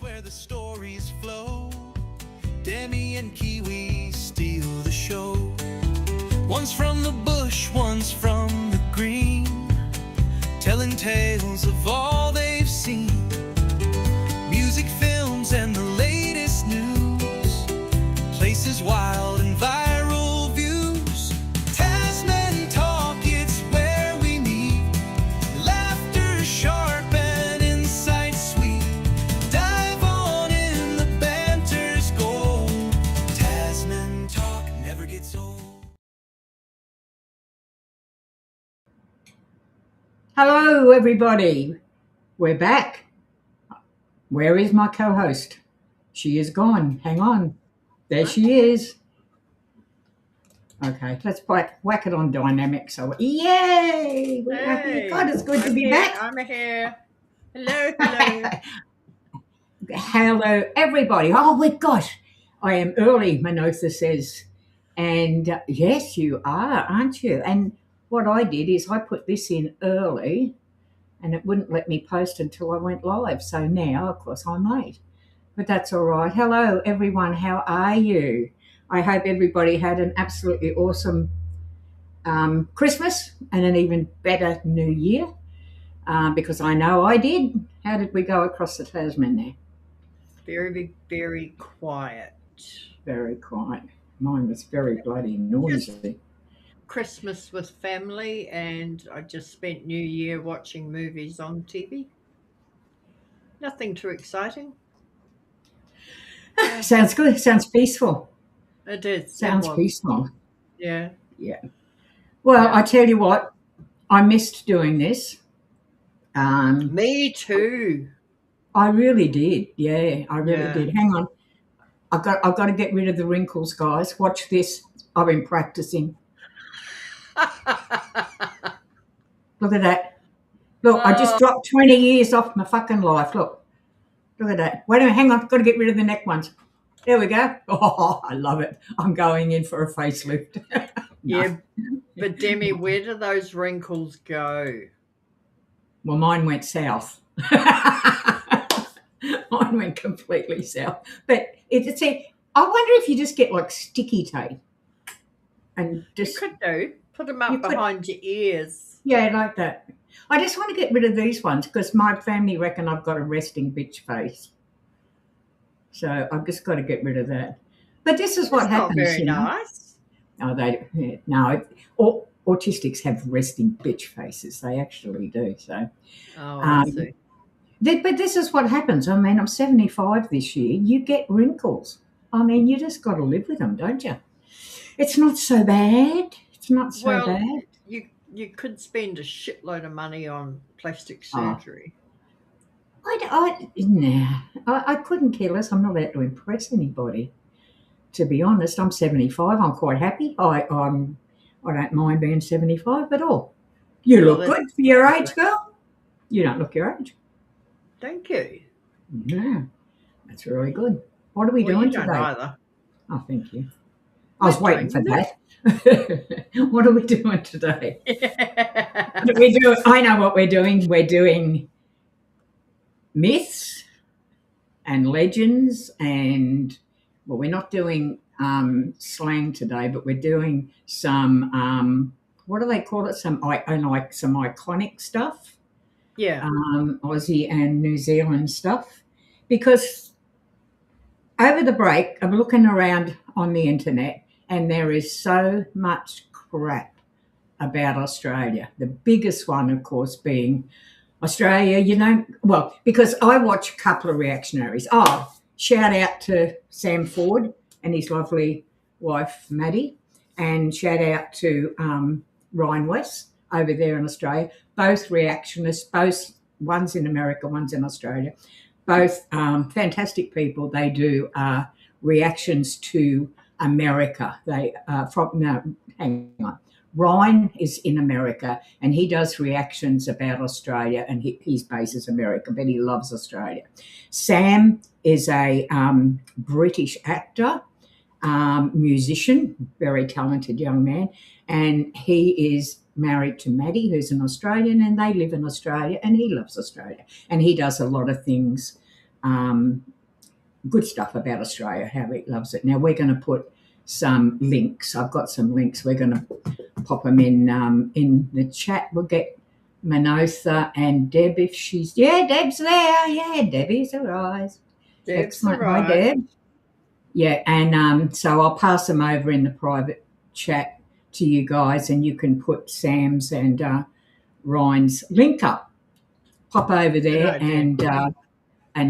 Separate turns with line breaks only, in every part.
place where the stories flow. Demi and Kiwi steal the show. One's from the bush, one's from the green, telling tales of all they've seen. Music, films, and the latest news. Places wild and viral views. Tasman Talk, it's where we meet. Laughter sharp and insight sweet. Dive on in, the banter's gold. Tasman Talk never gets old.
Hello, everybody. We're back. Where is my co-host? She is gone. Hang on. There she is. Okay, let's whack it on dynamic. So, yay! We're happy. God, it's good to be back.
I'm here. Hello.
Hello, everybody. Oh, my gosh. I am early, Manotha says. And yes, you are, aren't you? And what I did is I put this in early and it wouldn't let me post until I went live. So now, of course, I'm late. But that's all right. Hello, everyone. How are you? I hope everybody had an absolutely awesome Christmas and an even better New Year, because I know I did. How did we go across the Tasman there?
Very, very quiet.
Very quiet. Mine was very bloody noisy.
Christmas with family, and I just spent New Year watching movies on TV. Nothing too exciting.
Sounds good. Sounds peaceful.
It is.
Sounds peaceful.
Yeah.
Yeah. Well, I tell you what, I missed doing this.
Me too.
I really did. Yeah, I really did. Hang on. I've got to get rid of the wrinkles, guys. Watch this. I've been practicing. Look at that. Look, I just dropped 20 years off my fucking life. Look at that. Wait a minute, hang on. Got to get rid of the neck ones. There we go. Oh, I love it. I'm going in for a facelift.
Yeah, but Demi, where do those wrinkles go?
Well, mine went south. Mine went completely south. But it's I wonder if you just get like sticky tape and just.
You could do. Put them up behind your ears.
Yeah, like that. I just want to get rid of these ones because my family reckon I've got a resting bitch face. So I've just got to get rid of that. But this is what happens.
Not very nice.
No, autistics have resting bitch faces. They actually do. So.
I see.
But this is what happens. I mean, I'm 75 this year. You get wrinkles. I mean, you just got to live with them, don't you? It's not so bad. It's not so bad.
You could spend a shitload of money on plastic surgery.
I couldn't care less. I'm not out to impress anybody. To be honest, I'm 75. I'm quite happy. I don't mind being 75 at all. You look good for your age, girl. You don't look your age.
Thank you.
Yeah, that's really good. What are we doing today?
Either.
Oh, thank you. I was waiting for that. What are we doing today? What are we doing? I know what we're doing. We're doing myths and legends, and well, we're not doing slang today, but we're doing some what do they call it? Some iconic stuff.
Yeah.
Aussie and New Zealand stuff, because over the break I'm looking around on the internet and there is so much crap about Australia. The biggest one, of course, being Australia, because I watch a couple of reactionaries. Oh, shout out to Sam Ford and his lovely wife, Maddie, and shout out to Ryan West over there in Australia. Both reactionists, both one's in America, one's in Australia. Both fantastic people. They do reactions to America. Hang on. Ryan is in America and he does reactions about Australia, and his base is America, but he loves Australia. Sam is a British actor, musician, very talented young man, and he is married to Maddie, who's an Australian, and they live in Australia, and he loves Australia. And he does a lot of things good stuff about Australia, how he loves it. Now we're going to put some links. I've got some links. We're going to pop them in the chat. We'll get Manotha and Deb if she's... Yeah, Deb's there. Yeah, Debbie's arrived. Excellent. Hi, Deb. Yeah, and so I'll pass them over in the private chat to you guys, and you can put Sam's and Ryan's link up. Pop over there and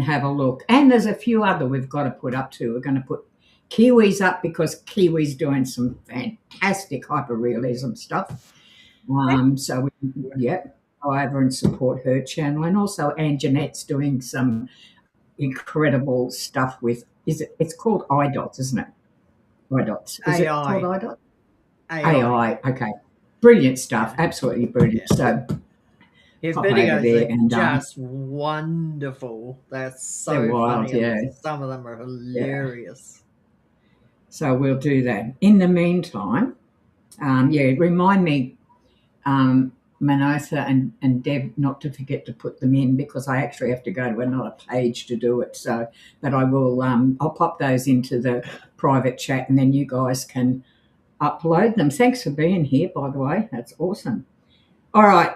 have a look. And there's a few other we've got to put up too. We're going to put Kiwi's up because Kiwi's doing some fantastic hyperrealism stuff. So we go over and support her channel. And also Anne Jeanette's doing some incredible stuff with, it's called iDots, isn't it? iDots. Is it called iDots? AI. Okay. Brilliant stuff. Absolutely brilliant. So
his videos are just wonderful. That's so
wild,
funny.
Yeah.
Some of them are hilarious.
So we'll do that. In the meantime, remind me, Manotha and Deb, not to forget to put them in because I actually have to go to another page to do it. So, but I will. I'll pop those into the private chat, and then you guys can upload them. Thanks for being here, by the way. That's awesome. All right,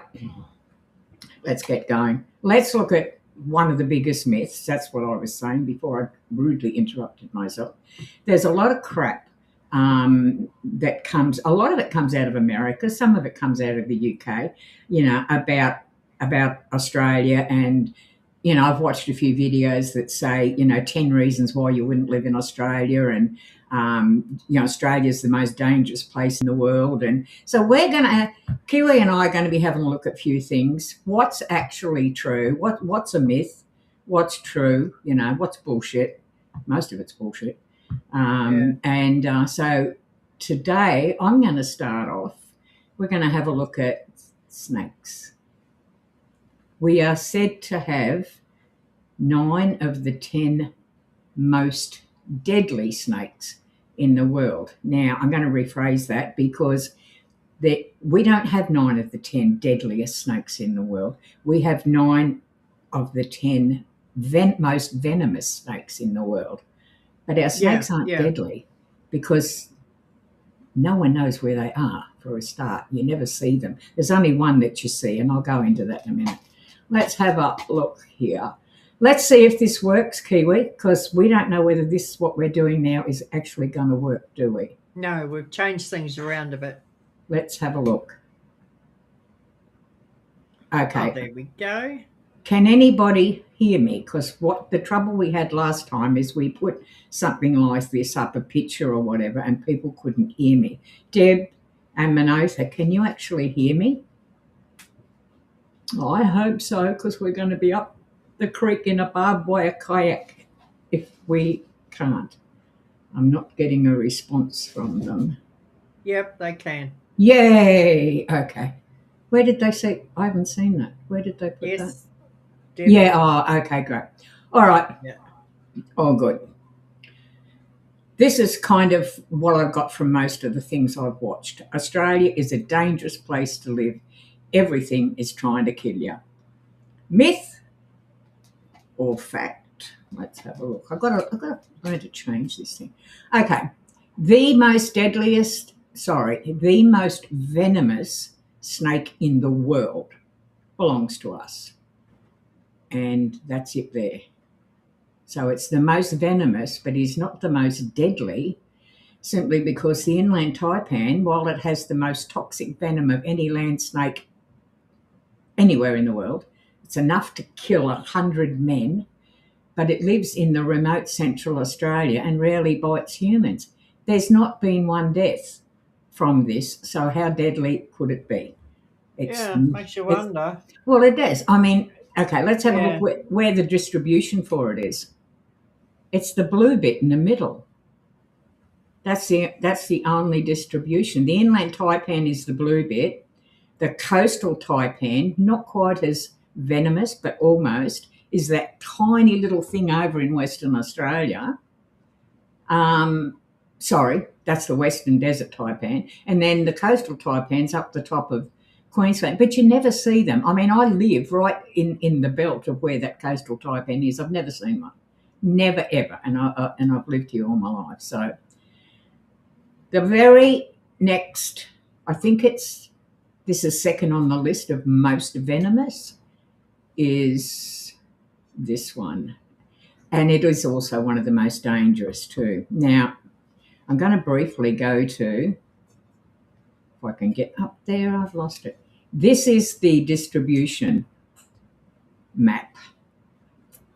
let's get going. Let's look at one of the biggest myths. That's what I was saying before I rudely interrupted myself. There's a lot of crap that comes, a lot of it comes out of America, some of it comes out of the UK, about Australia. And, I've watched a few videos that say, 10 reasons why you wouldn't live in Australia. And, Australia's the most dangerous place in the world. And so Kiwi and I are going to be having a look at a few things. What's actually true? What's a myth? What's true? What's bullshit? Most of it's bullshit. So today I'm going to start off, we're going to have a look at snakes. We are said to have 9 of the 10 most deadly snakes in the world. Now, I'm going to rephrase that because we don't have 9 of the 10 deadliest snakes in the world. We have 9 of the 10 most venomous snakes in the world. But our snakes aren't deadly because no one knows where they are for a start. You never see them. There's only one that you see, and I'll go into that in a minute. Let's have a look here. Let's see if this works, Kiwi, because we don't know whether what we're doing now is actually going to work, do we?
No, we've changed things around a bit.
Let's have a look. Okay.
Oh, there we go.
Can anybody hear me? Because the trouble we had last time is we put something like this up, a picture or whatever, and people couldn't hear me. Deb and Manotha, can you actually hear me? I hope so, because we're going to be up the creek in a barbed wire kayak if we can't. I'm not getting a response from them.
Yep, they can.
Yay! Okay. Where did they say? I haven't seen that. Where did they put that?
Definitely.
Yeah, okay, great. All right.
Yeah.
All good. This is kind of what I've got from most of the things I've watched. Australia is a dangerous place to live. Everything is trying to kill you. Myth or fact? Let's have a look. I've got to learn to change this thing. Okay. The most venomous snake in the world belongs to us. And that's it there. So it's the most venomous, but is not the most deadly, simply because the inland taipan, while it has the most toxic venom of any land snake anywhere in the world, it's enough to kill 100 men, but it lives in the remote central Australia and rarely bites humans. There's not been one death from this, so how deadly could it be?
Makes you wonder.
Well, it does. I mean, okay, let's have a look where the distribution for it is. It's the blue bit in the middle. That's the only distribution. The inland taipan is the blue bit. The coastal taipan, not quite as venomous, but almost, is that tiny little thing over in Western Australia. Sorry, that's the Western Desert taipan. And then the coastal taipan's up the top of Queensland, but you never see them. I mean, I live right in the belt of where that coastal taipan is. I've never seen one, never ever, and I've lived here all my life. So the very next, I think this is second on the list of most venomous, is this one, and it is also one of the most dangerous too. Now, I'm going to briefly go to, if I can get up there, I've lost it. This is the distribution map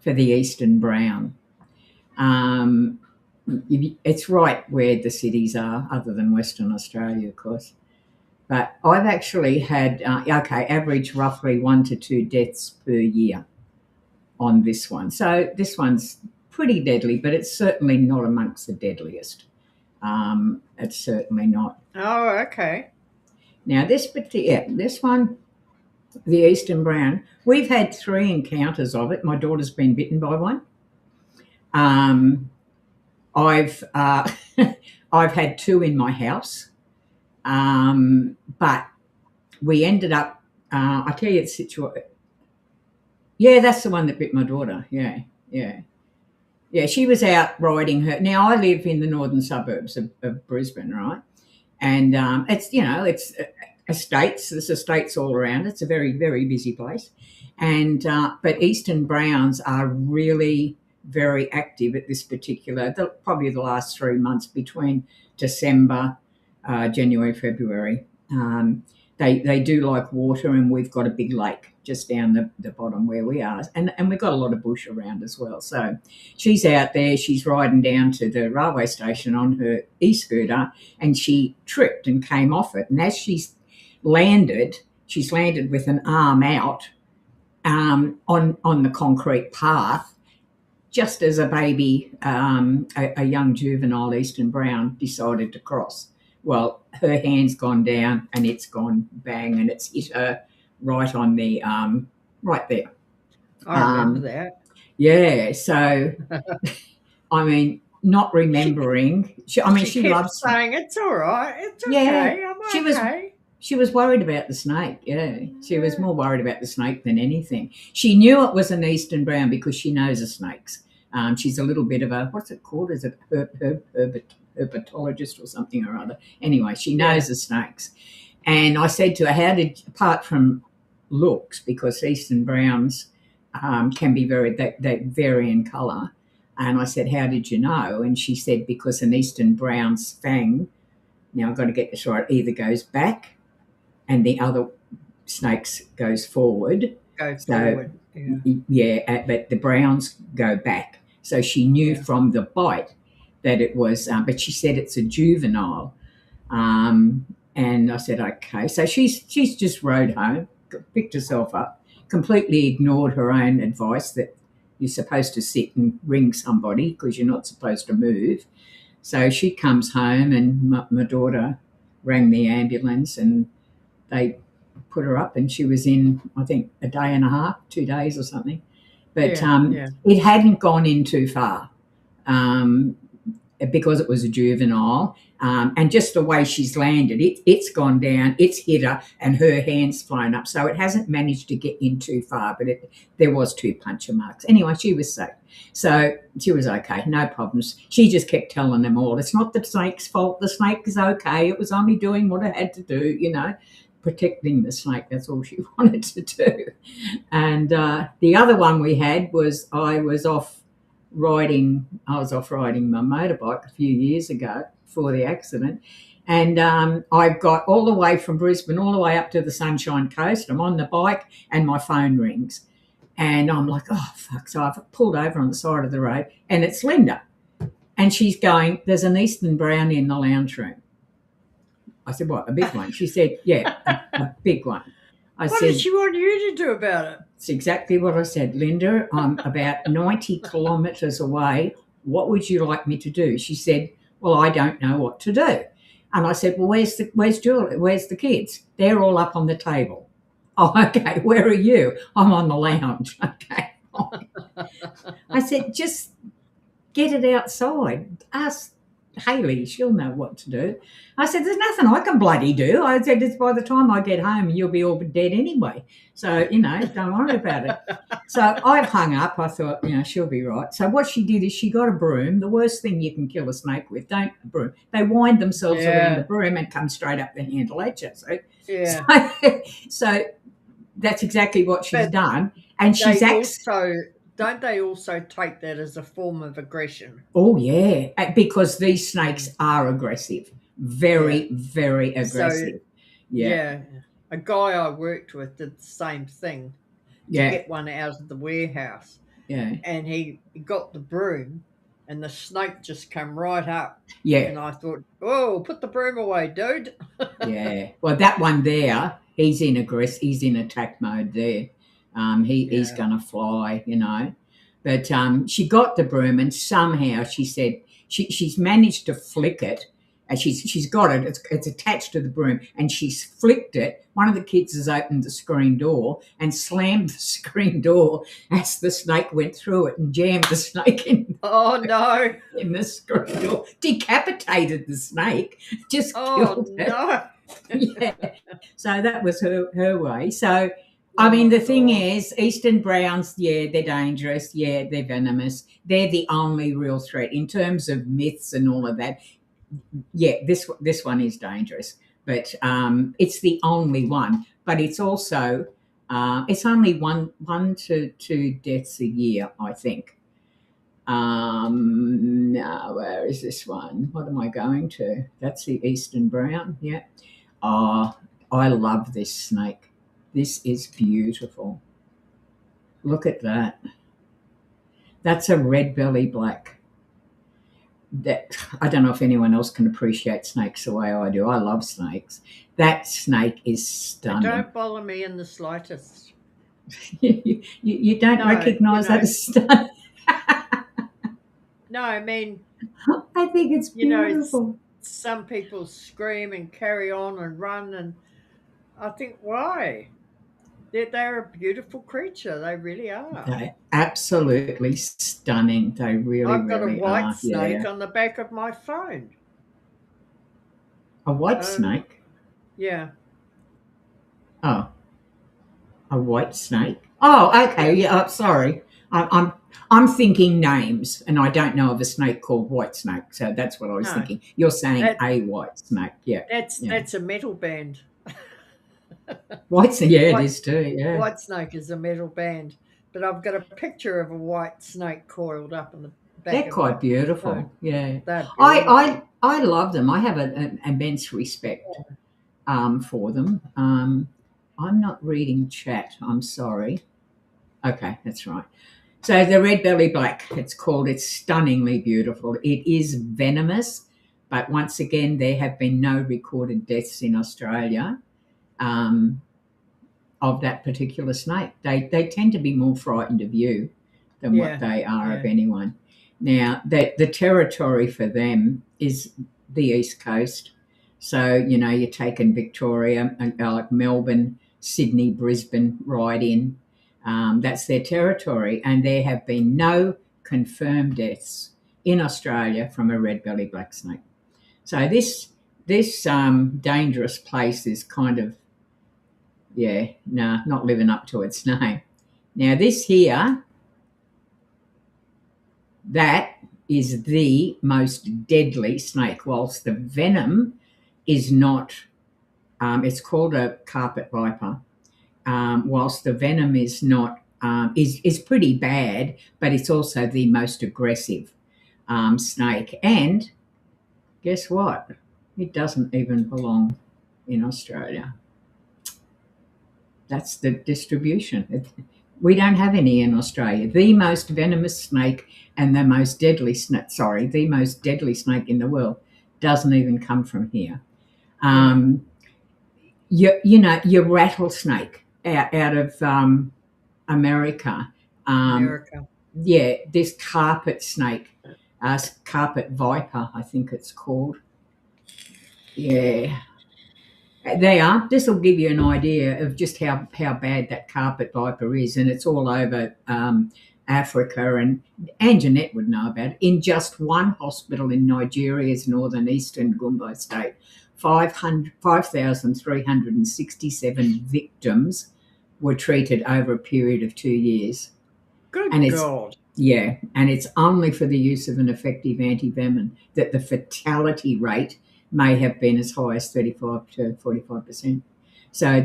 for the eastern brown. It's right where the cities are, other than Western Australia, of course. But I've actually had, average roughly 1 to 2 deaths per year on this one. So this one's pretty deadly, but it's certainly not amongst the deadliest. It's certainly not.
Oh, okay.
Now, this one, the eastern brown, we've had 3 encounters of it. My daughter's been bitten by one. I've had 2 in my house, but we ended up. I tell you the situation. Yeah, that's the one that bit my daughter. Yeah. She was out riding her. Now I live in the northern suburbs of Brisbane, right? And it's estates. There's estates all around. It's a very, very busy place, and but eastern browns are really very active at this particular. Probably the last 3 months between December, January, February. They do like water, and we've got a big lake just down the bottom where we are, and we've got a lot of bush around as well. So she's out there, she's riding down to the railway station on her e-scooter, and she tripped and came off it. And as she's landed with an arm out on the concrete path, just as a baby, a young juvenile eastern brown decided to cross. Well, her hand's gone down and it's gone bang, and it's hit her right on the right there.
I remember that.
Yeah, so I mean, not remembering. She loves
saying it's all right. It's okay.
Yeah,
I'm okay.
She was worried about the snake. Yeah, she was more worried about the snake than anything. She knew it was an eastern brown because she knows the snakes. She's a little bit of a, what's it called? Is it herpetologist or something or other? Anyway, she knows the snakes. And I said to her, apart from looks, because eastern browns can be they vary in colour. And I said, how did you know? And she said, because an eastern brown's fang, now I've got to get this right, either goes back and the other snake's goes forward.
Forward.
But the browns go back. So she knew from the bite that it was, but she said it's a juvenile. And I said, okay. So she's just rode home, picked herself up, completely ignored her own advice that you're supposed to sit and ring somebody because you're not supposed to move. So she comes home, and my daughter rang the ambulance, and they put her up, and she was in, I think, a day and a half, 2 days or something. But it hadn't gone in too far because it was a juvenile. And just the way she's landed, it's gone down, it's hit her, and her hand's flown up. So it hasn't managed to get in too far, but there was 2 puncture marks. Anyway, she was safe. So she was okay, no problems. She just kept telling them all, it's not the snake's fault, the snake is okay, it was only doing what it had to do, protecting the snake. That's all she wanted to do. And the other one we had was I was off riding my motorbike a few years ago before the accident, and I got all the way from Brisbane all the way up to the Sunshine Coast. I'm on the bike and my phone rings, and I'm like, oh fuck. So I've pulled over on the side of the road, and it's Linda, and she's going, there's an eastern brown in the lounge room. I said, what, a big one? She said, yeah, a big one.
What did she want you to do about it?
It's exactly what I said. Linda, I'm about 90 kilometres away. What would you like me to do? She said, well, I don't know what to do. And I said, well, where's Julie? Where's the kids? They're all up on the table. Oh, okay. Where are you? I'm on the lounge. Okay. I said, just get it outside. Ask Hayley, she'll know what to do. I said, there's nothing I can bloody do. I said, it's by the time I get home, you'll be all dead anyway. So, don't worry about it. So I've hung up. I thought, she'll be right. So what she did is she got a broom. The worst thing you can kill a snake with, don't a broom. They wind themselves around the broom and come straight up the handle at you. So that's exactly what she's done. And she's
don't they also take that as a form of aggression?
Oh, yeah, because these snakes are aggressive, very, very aggressive.
So, a guy I worked with did the same thing to get one out of the warehouse.
Yeah.
And he got the broom and the snake just came right up.
Yeah.
And I thought, oh, put the broom away, dude.
Yeah. Well, that one there, he's in attack mode there. He's going to fly, But she got the broom and somehow she said she's managed to flick it. And she's got it. It's attached to the broom, and she's flicked it. One of the kids has opened the screen door and slammed the screen door as the snake went through it and jammed the snake in.
Oh no!
In the screen door, decapitated the snake. Just killed it.
No!
Yeah. So that was her way. So. I mean, the thing is, eastern browns, they're dangerous. Yeah, they're venomous. They're the only real threat in terms of myths and all of that. Yeah, this one is dangerous, but it's the only one. But it's also it's only one to two deaths a year, I think. Now, where is this one? What am I going to? That's the eastern brown. Yeah. Oh, I love this snake. This is beautiful. Look at that. That's a red belly black. That I don't know if anyone else can appreciate snakes the way I do. I love snakes. That snake is stunning.
They don't bother me in the slightest.
you don't recognise that as stunning.
No, I mean,
I think it's beautiful.
Some people scream and carry on and run, and I think, why? They're a beautiful creature. They really are.
They're absolutely stunning. They really,
I've got
really
a white
are.
snake on the back of my phone.
A white snake?
Yeah.
Oh, a white snake. Oh, okay. Yeah. Sorry. I'm thinking names, and I don't know of a snake called white snake. So that's what I was thinking. You're saying a white snake. Yeah.
That's a metal band.
White snake, it is too. Yeah,
white snake is a metal band, but I've got a picture of a white snake coiled up in the back.
They're quite beautiful. So, yeah,
beautiful.
I love them. I have an immense respect for them. I'm not reading chat. I'm sorry. Okay, that's right. So the red belly black, it's called. It's stunningly beautiful. It is venomous, but once again, there have been no recorded deaths in Australia. Of that particular snake. They tend to be more frightened of you than what they are of anyone. Now, the territory for them is the East Coast. So, you're taking Victoria, like Melbourne, Sydney, Brisbane, right in. That's their territory. And there have been no confirmed deaths in Australia from a red belly black snake. So this dangerous place is kind of, not living up to its name. Now this here, that is the most deadly snake, whilst the venom is not, it's called a carpet viper, whilst the venom is not, is pretty bad, but it's also the most aggressive snake. And guess what? It doesn't even belong in Australia. That's the distribution. We don't have any in Australia. The most venomous snake and the most deadly snake in the world doesn't even come from here. Your rattlesnake out of America. Yeah, this carpet snake, carpet viper, I think it's called. Yeah. They are. This will give you an idea of just how bad that carpet viper is, and it's all over Africa, and Jeanette would know about it. In just one hospital in Nigeria's northern-eastern Gumbo state, 5,367 victims were treated over a period of 2 years.
Good
And it's
God.
Yeah, and it's only for the use of an effective antivenom that the fatality rate may have been as high as 35 to 45%. So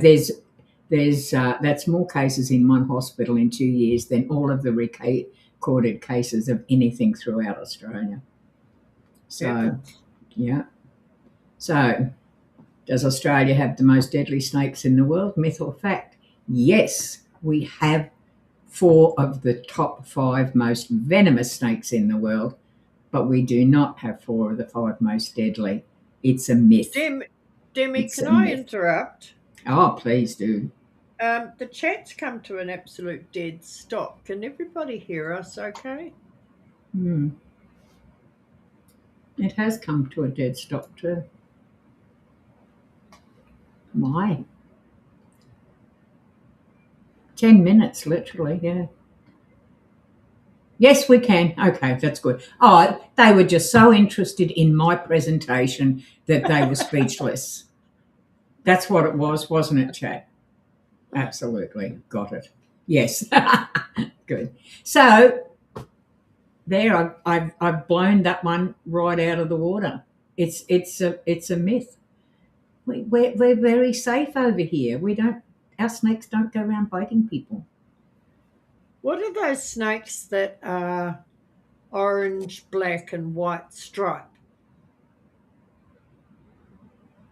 that's more cases in one hospital in 2 years than all of the recorded cases of anything throughout Australia. So, yeah. So, does Australia have the most deadly snakes in the world? Myth or fact? Yes, we have 4 of the top 5 most venomous snakes in the world, but we do not have 4 of the 5 most deadly. It's a myth.
Demi,
It's
can
a
I
myth.
interrupt?
Oh, please do.
The chat's come to an absolute dead stop. Can everybody hear us okay?
It has come to a dead stop too. Why? 10 minutes, literally, yeah. Yes, we can. Okay, that's good. Oh, they were just so interested in my presentation that they were speechless. That's what it was, wasn't it, Chad? Absolutely. Got it. Yes. Good. So there, I've blown that one right out of the water. It's a myth. We're very safe over here. Our snakes don't go around biting people.
What are those snakes that are orange, black, and white stripe?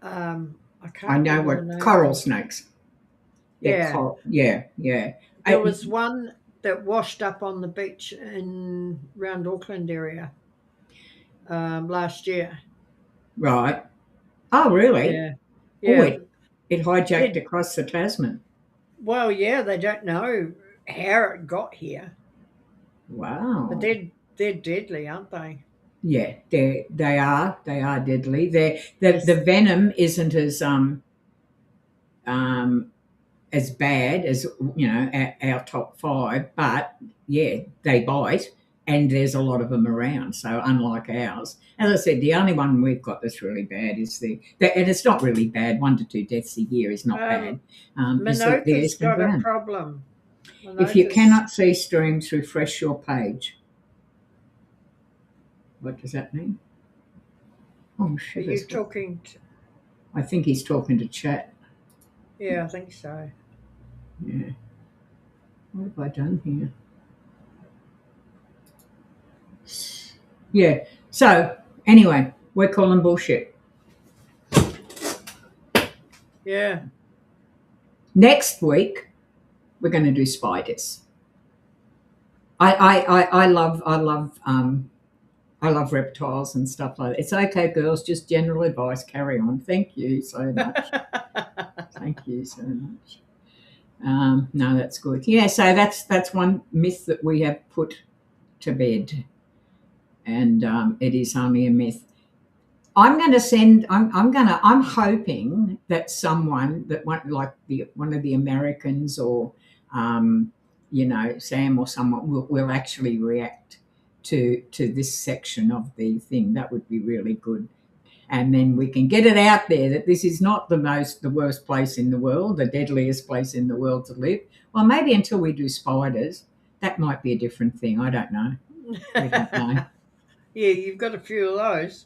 I can't
I know
remember the
what
name.
coral snakes.
Yeah.
Yeah.
There was one that washed up on the beach around Auckland area last year.
Right. Oh, really?
Yeah.
Oh, it hijacked
It-
across the Tasman.
Well, yeah, they don't know how it got here,
Wow.
but they're deadly, aren't they?
Yeah, they are deadly. The venom isn't as bad as our top 5, but yeah, they bite, and there's a lot of them around. So unlike ours, as I said, the only one we've got that's really bad is and it's not really bad. 1 to 2 deaths a year is not bad. Is the
Minota's
eastern
got a
brown.
problem.
If you cannot see streams, refresh your page. What does that mean? Oh,
Are
shit.
you talking?
I think he's talking to chat.
Yeah, I think so.
Yeah. What have I done here? Yeah. So, anyway, we're calling bullshit.
Yeah.
Next week, we're going to do spiders. I love reptiles and stuff like that. It's okay, girls. Just general advice. Carry on. Thank you so much. Thank you so much. No, that's good. Yeah, so that's one myth that we have put to bed, and it is only a myth. I'm hoping that someone one of the Americans or Sam or someone will actually react to this section of the thing. That would be really good. And then we can get it out there that this is not the worst place in the world, the deadliest place in the world to live. Well, maybe until we do spiders, that might be a different thing. I don't know. We don't know.
Yeah, you've got a few of those.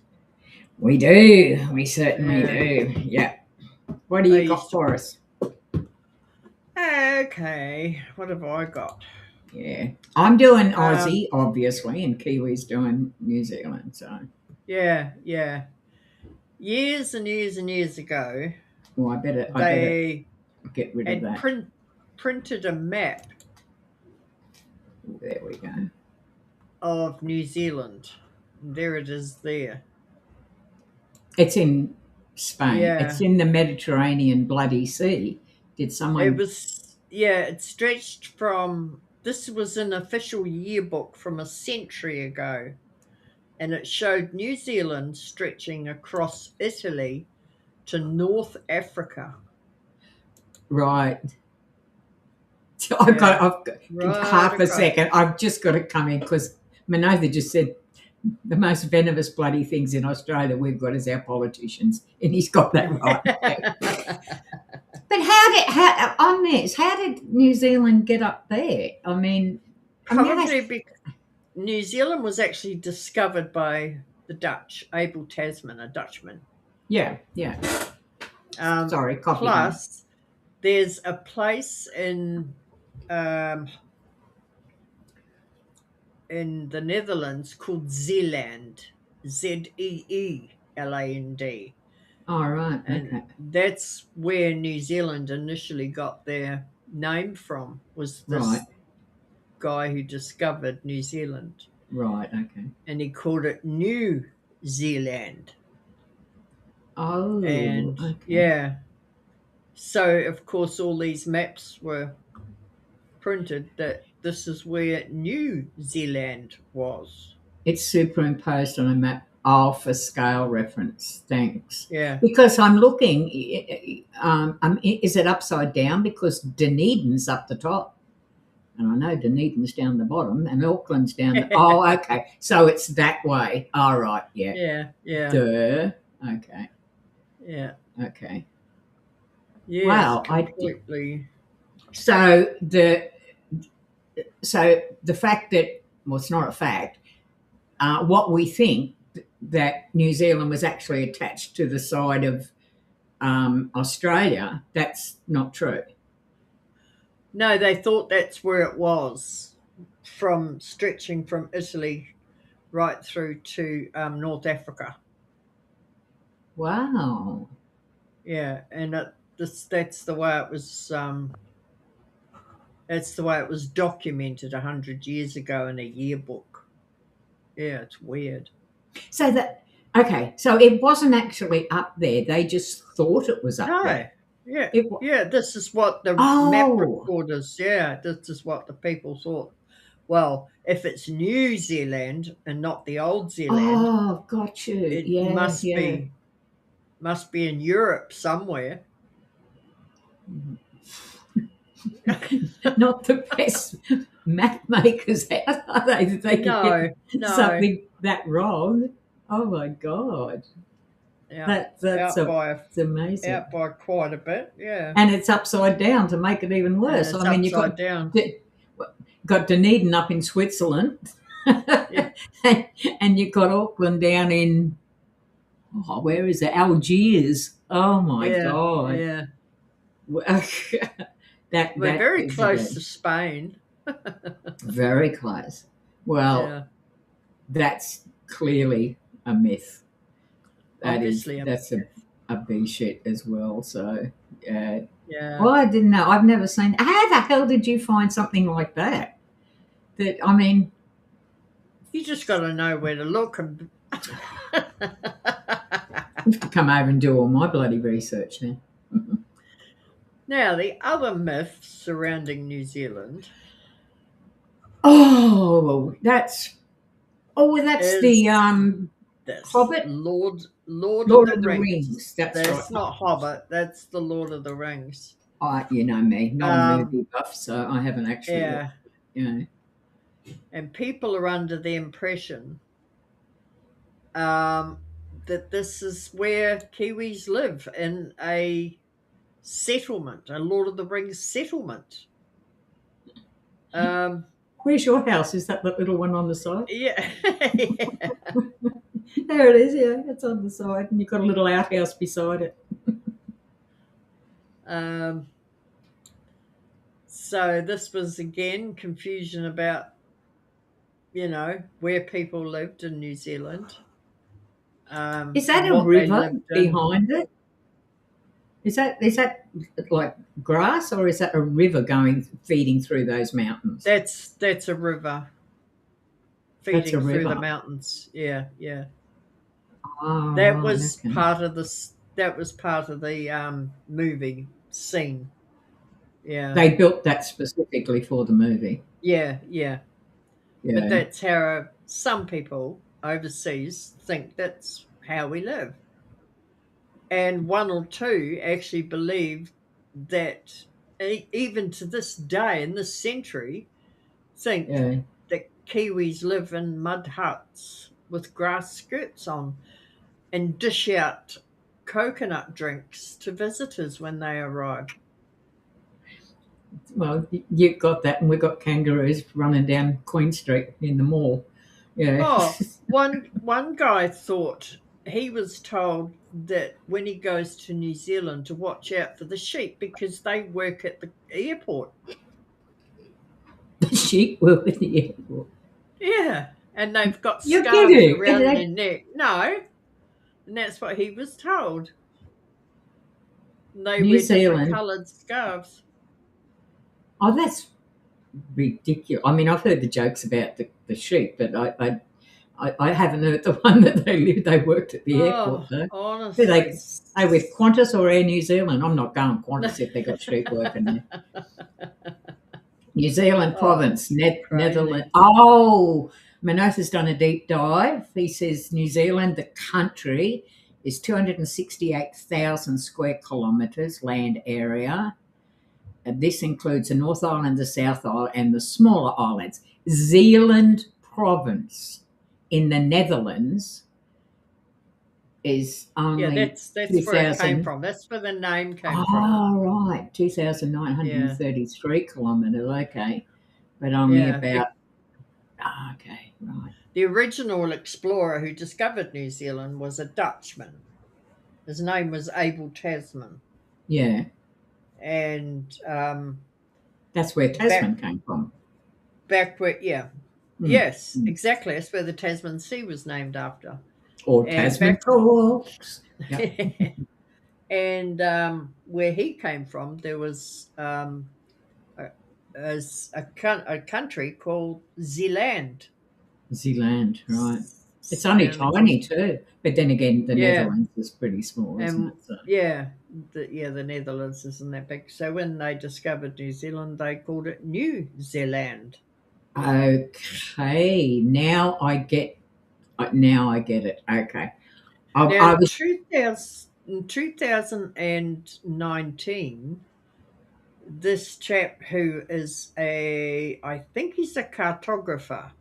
We do. We certainly do. Yeah. What do you got for us?
Okay. What have I got?
Yeah. I'm doing Aussie, obviously, and Kiwi's doing New Zealand. So.
Yeah. Years and years and years ago,
I better get rid of that.
Printed a map.
There we go.
Of New Zealand. There it is there.
It's in Spain.
Yeah.
It's in the Mediterranean bloody sea. Did someone...
it stretched from... This was an official yearbook from a century ago. And it showed New Zealand stretching across Italy to North Africa.
Right. So I've got
Right,
half a
okay.
second. I've just got to come in because Manotha just said the most venomous bloody things in Australia we've got is our politicians, and he's got that right. But how did New Zealand get up there? I mean,
Probably because New Zealand was actually discovered by the Dutch, Abel Tasman, a Dutchman.
yeah. Sorry, coffee.
Plus, there's a place in the Netherlands called Zealand, Zeeland.
All right.
And
Okay.
that's where New Zealand initially got their name from, was this
Right.
guy who discovered New Zealand.
Right. Okay.
And he called it New Zealand.
Oh.
And
okay.
yeah. So, of course, all these maps were printed that this is where New Zealand was.
It's superimposed on a map. Oh, for scale reference. Thanks.
Yeah.
Because I'm looking, is it upside down? Because Dunedin's up the top. And I know Dunedin's down the bottom and Auckland's down the... Oh, okay. So it's that way. All right. Yeah.
Yeah.
Duh. Okay.
Yeah.
Okay.
Yes,
Wow.
completely.
So the fact that, well, it's not a fact, what we think that New Zealand was actually attached to the side of Australia, that's not true.
No, they thought that's where it was, from stretching from Italy right through to North Africa.
Wow.
Yeah, and that's the way it was. That's the way it was documented 100 years ago in a yearbook. Yeah, it's weird.
So so it wasn't actually up there. They just thought it was up there.
Yeah,
It
yeah. This is what the map recorders. Yeah, this is what the people thought. Well, if it's New Zealand and not the old Zealand,
Oh, got you.
it must be in Europe somewhere.
Not the best map makers out, are they? That they could get something that wrong. Oh my God.
Yeah,
That's amazing.
Out by quite a bit, yeah.
And it's upside down to make it even worse.
I mean, you've
got Dunedin up in Switzerland,
Yeah.
and you've got Auckland down in, where is it? Algiers. Oh my God.
Yeah.
We're
very close to Spain.
Very close. Well, that's clearly a myth. That's a B shit as well. So
yeah.
Well, I didn't know. I've never seen. How the hell did you find something like that? I mean,
you just got to know where to look. And
you have to come over and do all my bloody research now.
Now, the other myths surrounding New Zealand.
That's the Hobbit?
Lord
of the Rings. That's right.
Not Hobbit. That's the Lord of the Rings.
You know me, not a movie buff, so I haven't actually.
Yeah.
You know.
And people are under the impression that this is where Kiwis live, in a settlement, a Lord of the Rings settlement.
Where's your house? Is that the little one on the side?
Yeah.
There it is, yeah. It's on the side, and you've got a little outhouse beside it.
So this was, again, confusion about, where people lived in New Zealand.
Is that a river behind it? Is that like grass, or is that a river feeding through those mountains?
That's a river feeding through the mountains. Yeah.
Oh,
that was part of the. That was part of the movie scene. Yeah,
they built that specifically for the movie.
Yeah. But that's how some people overseas think that's how we live. And one or two actually believe that even to this day, in this century, think
Yeah.
that Kiwis live in mud huts with grass skirts on and dish out coconut drinks to visitors when they arrive.
Well, you got that, and we've got kangaroos running down Queen Street in the mall. Yeah.
Oh, one guy thought he was told that when he goes to New Zealand to watch out for the sheep because they work at the airport.
The sheep were with the airport.
Yeah, and they've got
You're
scarves
kidding.
around their neck. No, and that's what he was told. They
New
wear different
Zealand.
coloured scarves.
Oh, that's ridiculous. I mean, I've heard the jokes about the sheep, but I haven't heard the one that they worked at the airport, though.
Honestly.
Do they with Qantas or Air New Zealand? I'm not going Qantas if they got sheep working there. New Zealand province, Netherlands. Oh, Manotha's done a deep dive. He says New Zealand, the country, is 268,000 square kilometres land area. And this includes the North Island, the South Island, and the smaller islands. Zealand province in the Netherlands is only
that's where it came from. That's where the name came from.
Oh, right, 2,933 kilometres. Okay, but only about. Okay, right.
The original explorer who discovered New Zealand was a Dutchman. His name was Abel Tasman.
Yeah.
And
that's where Tasman came from.
Back where, yes, exactly. That's where the Tasman Sea was named after.
Or Tasman Talk.
Yep. And where he came from, there was a country called Zealand.
Zealand, right. It's only tiny too. But then again, the Netherlands is pretty small, isn't it? So.
Yeah. The Netherlands isn't that big. So when they discovered New Zealand, they called it New Zealand.
Okay. Now I get it. Okay.
In 2019, this chap who is I think he's a cartographer.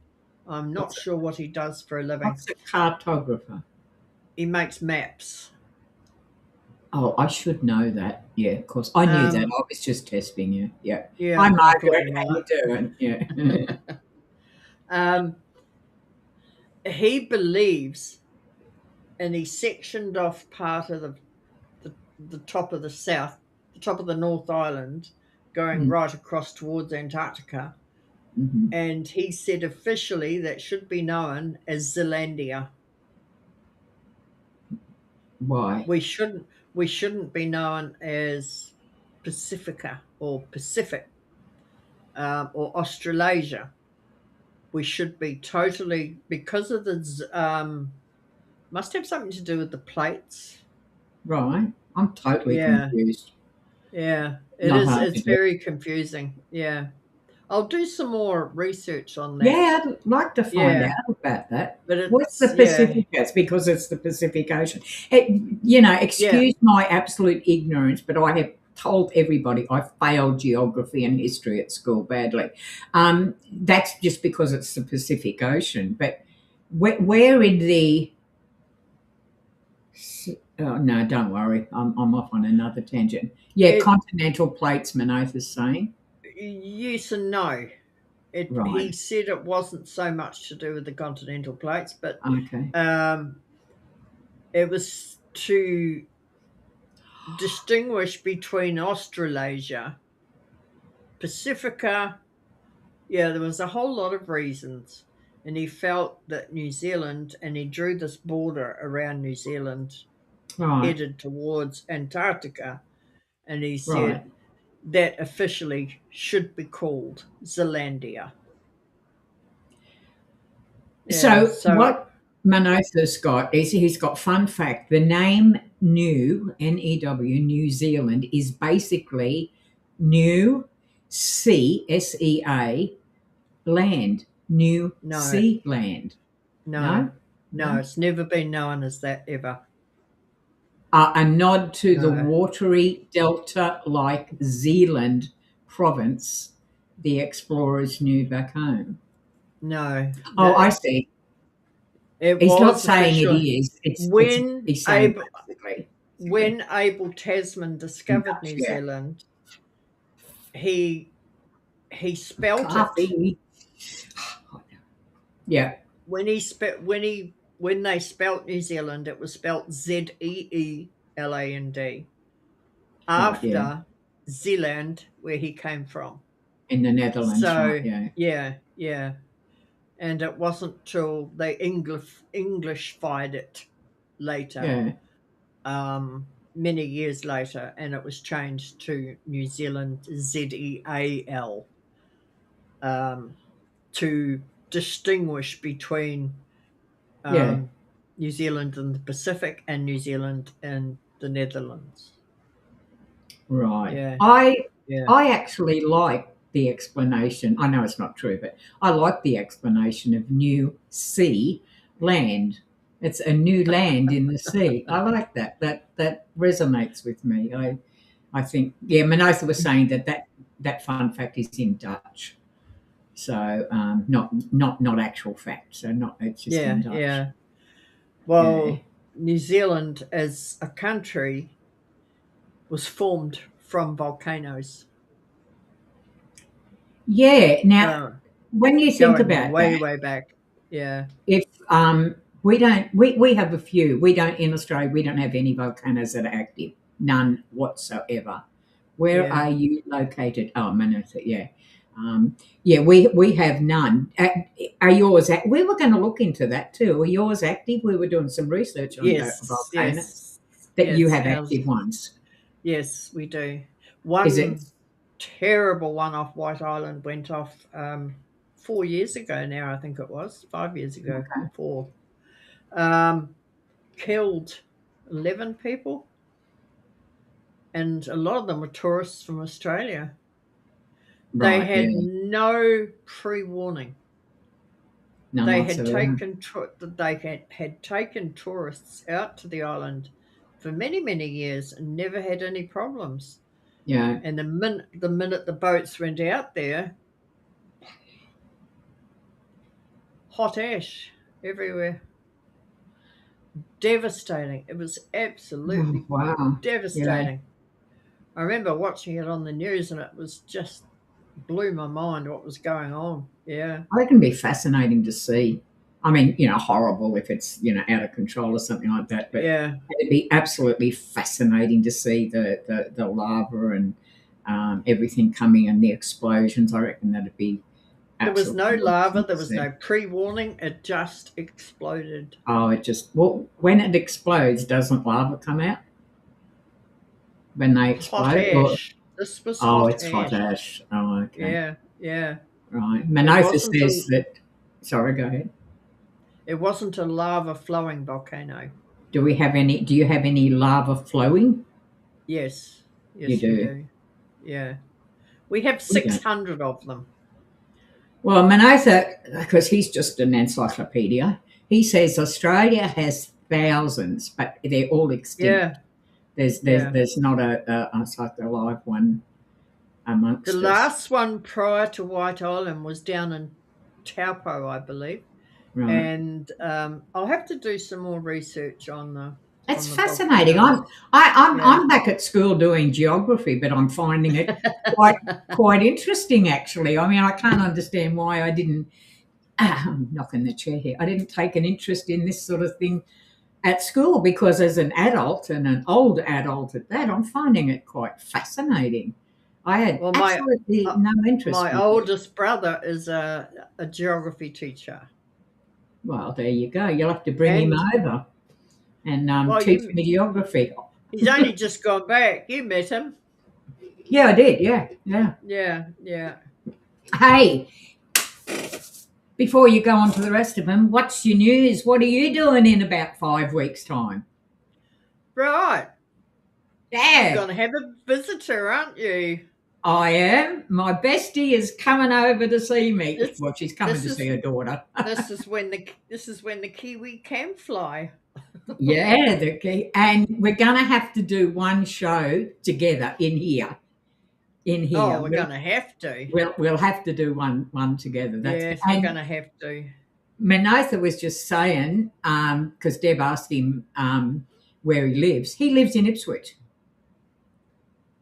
I'm not sure what he does for a living.
What's a cartographer?
He makes maps.
Oh, I should know that. Yeah, of course. I knew that. I was just testing you. Yeah.
Yeah.
I'm Margaret. How you doing? Yeah.
He believes, and he sectioned off part of the top of the south, the top of the North Island, going right across towards Antarctica.
Mm-hmm.
And he said officially that should be known as Zealandia.
Why?
We shouldn't be known as Pacifica or Pacific or Australasia. We should be totally, because of the must have something to do with the plates.
Right. I'm totally confused.
Yeah, it's very confusing. Yeah. I'll do some more research on that.
Yeah, I'd like to find out about that.
But
what's the Pacific? It's because it's the Pacific Ocean. Excuse my absolute ignorance, but I have told everybody I failed geography and history at school badly. That's just because it's the Pacific Ocean. But where in the... Oh, no, don't worry. I'm off on another tangent. Yeah, continental plates, Manotha's saying.
Yes and no. He said it wasn't so much to do with the continental plates, but it was to distinguish between Australasia, Pacifica. Yeah, there was a whole lot of reasons. And he felt that New Zealand, and he drew this border around New Zealand, headed towards Antarctica. And he said that officially should be called Zealandia.
Yeah, so what Manotha's got is he's got fun fact. The name New, N-E-W, New Zealand, is basically New Sea, S-E-A, land. New Sea land.
No, it's never been known as that ever.
A nod to the
No.
watery delta-like Zealand province the explorers knew back home.
No.
Oh, I
That-
see.
It
He's not
was
saying it
official.
is.
When
He's saying
Abel,
basically.
when Abel Tasman discovered New
Yeah.
Zealand, he spelt it.
Coffee. Yeah.
When they spelt New Zealand, it was spelt Zeeland after
yeah.
Zealand, where he came from.
In the Netherlands,
So
right? Yeah.
yeah, and it wasn't till they Englishified it later, many years later, and it was changed to New Zealand, Zeal, to distinguish between
Yeah.
New Zealand in the Pacific and New Zealand in the Netherlands.
Right.
Yeah.
I actually like the explanation. I know it's not true, but I like the explanation of new sea land. It's a new land in the sea. I like that. That resonates with me. I think, yeah, Manotha was saying that fun fact is in Dutch. So not actual fact. So it's just in Dutch.
Yeah. Well,
Yeah.
New Zealand as a country was formed from volcanoes.
Yeah. Now, when you think
Going
about
way,
that,
way back. Yeah.
if we have a few. We don't in Australia. We don't have any volcanoes that are active. None whatsoever. Where
Yeah.
are you located? Oh, Manotha. Yeah. Yeah, we have none. Are yours? We were going to look into that too. Are yours active? We were doing some research on volcanoes that you have active ones.
Yes, we do.
Is
One
it?
terrible one off White Island went off 4 years ago now, I think it was. 5 years ago.
Okay.
4. Killed 11 people. And a lot of them were tourists from Australia. They
Right,
had
yeah.
no pre-warning.
None
They had
whatsoever.
had taken tourists out to the island for many, many years and never had any problems.
Yeah.
And the minute the boats went out there, hot ash everywhere. Devastating. It was absolutely
Wow.
devastating. I remember watching it on the news, and it was just blew my mind what was going on. Yeah.
It can be fascinating to see. I mean, horrible if it's, out of control or something like that. But
Yeah.
it'd be absolutely fascinating to see the lava and everything coming and the explosions. I reckon that'd be
There was no
absolutely
lava.
awesome
There
to
was
see.
no pre-warning. It just exploded.
Oh, when it explodes, doesn't lava come out? When they
Hot
explode? Or-
ash. This was
oh,
hot
it's
ash.
hot ash. Oh, okay.
Yeah.
Right. Manotha
wasn't
says that. Sorry, go ahead.
It wasn't a lava flowing volcano.
Do you have any lava flowing?
Yes. Yes,
You do.
we do. Yeah. We have 600 of them.
Well, Manotha, because he's just an encyclopedia, he says Australia has thousands, but they're all extinct.
Yeah.
There's not a live one amongst
The
us.
last one prior to White Island was down in Taupo, I believe.
Right.
And I'll have to do some more research on the.
It's
on the
fascinating.
volcanoes.
I'm back at school doing geography, but I'm finding it quite interesting actually. I mean, I can't understand why I didn't. I'm knocking the chair here. I didn't take an interest in this sort of thing at school because, as an adult and an old adult at that, I'm finding it quite fascinating. I had absolutely no interest.
My oldest brother is a geography teacher.
Well, there you go. You'll have to bring him over and teach me geography.
He's only just gone back. You met him.
Yeah, I did. Yeah. Hey, before you go on to the rest of them, what's your news? What are you doing in about 5 weeks' time?
Right.
Yeah.
You're going to have a visitor, aren't you?
I am. My bestie is coming over to see me. She's coming to see her daughter.
This is when the Kiwi can fly.
Yeah, and we're going to have to do one show together in here.
Oh, we're going to have to.
We'll have to do one together.
Yes, we're going to have to.
Manotha was just saying, because Deb asked him where he lives. He lives in Ipswich.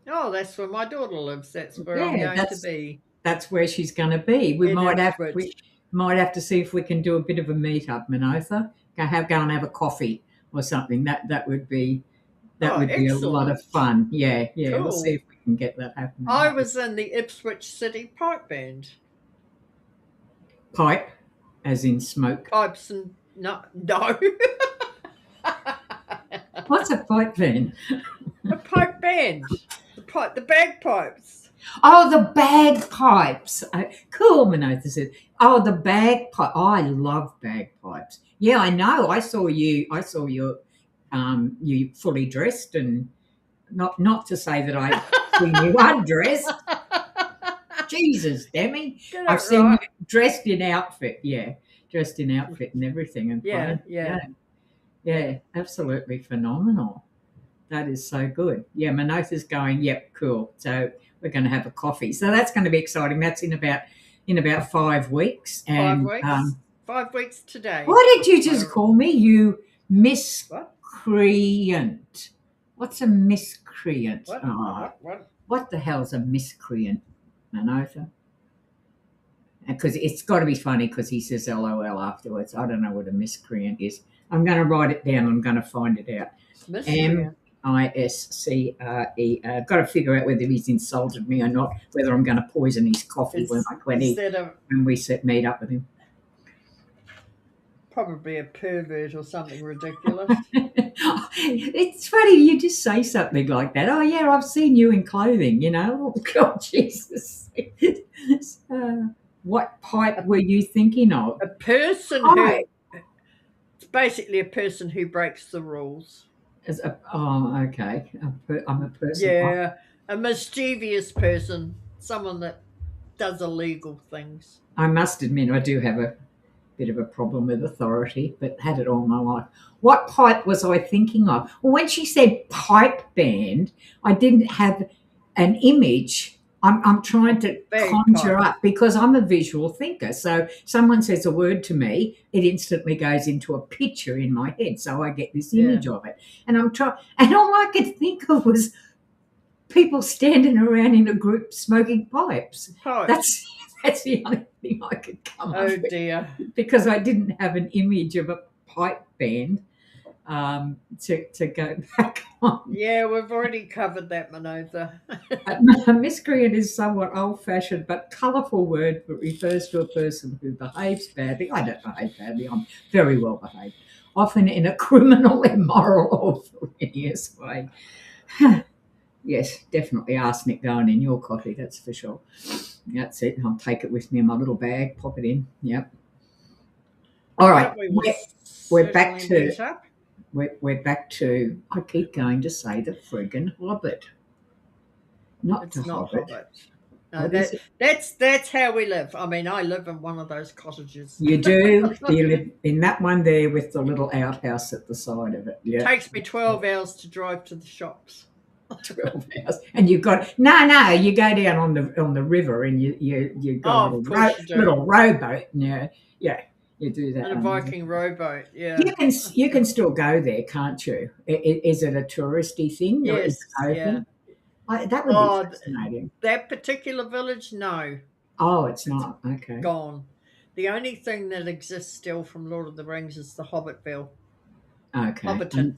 Oh, that's where my daughter lives. That's where I'm going to be.
That's where she's going to be. We
In
might
Ipswich.
have to see if we can do a bit of a meet up, Manotha. Go and have a coffee or something. That would be a lot of fun. Yeah.
Cool.
We'll see if we can get that happening.
I was in the Ipswich City Pipe Band.
Pipe, as in smoke.
Pipes and no.
What's a pipe band?
A pipe band. The bagpipes.
Oh, the bagpipes. Cool, Manotha said. Oh, the bagpipe. Oh, I love bagpipes. Yeah, I know. I saw you fully dressed, and not to say that I've seen you undressed. Jesus, Demi. I've seen you dressed in outfit. Yeah, dressed in outfit and everything. And yeah, absolutely phenomenal. That is so good. Yeah, Manotha's going, yep, cool. So we're going to have a coffee. So that's going to be exciting. That's in about 5 weeks. And
5 weeks. 5 weeks today.
What did you just call me? You miscreant. What's a miscreant? What the hell is a miscreant, Manotha? Because it's got to be funny because he says LOL afterwards. I don't know what a miscreant is. I'm going to write it down. I'm going to find it out.
Miscreant.
MISCRE. I've got to figure out whether he's insulted me or not, whether I'm going to poison his coffee when we meet up with him.
Probably a pervert or something ridiculous.
It's funny, you just say something like that. Oh, yeah, I've seen you in clothing, Oh, God, Jesus. What pipe were you thinking of?
A person who... It's basically a person who breaks the rules.
Okay. I'm a person.
Yeah, a mischievous person, someone that does illegal things.
I must admit, I do have a bit of a problem with authority, but had it all my life. What pipe was I thinking of? Well, when she said pipe band, I didn't have an image. I'm trying to conjure up because I'm a visual thinker. So someone says a word to me, it instantly goes into a picture in my head. So I get this image of it. And and all I could think of was people standing around in a group smoking pipes. That's the only thing I could come up with.
Oh, dear.
Because I didn't have an image of a pipe band to go back on.
Yeah, we've already covered that, Manotha.
A miscreant is somewhat old-fashioned but colourful word that refers to a person who behaves badly. I don't behave badly. I'm very well behaved, often in a criminal, immoral or felonious way. Yes, definitely arsenic going in your coffee, that's for sure. That's it. I'll take it with me in my little bag, pop it in. Yep. All right. We're back to... We're back to, I keep going to say the friggin' Hobbit.
It's not Hobbit. No, that's how we live. I mean, I live in one of those cottages.
You do? You live in that one there with the little outhouse at the side of it. Yeah.
It takes me 12 hours to drive to the shops.
12 hours. And you've got, no, you go down on the river and you got a little rowboat. Yeah. You do that.
And a Viking rowboat, yeah.
You can still go there, can't you? Is it a touristy thing?
Yes, yeah.
That would be fascinating.
That particular village, no.
Oh, it's not. Okay.
Gone. The only thing that exists still from Lord of the Rings is the Hobbitville.
Okay.
Hobbiton.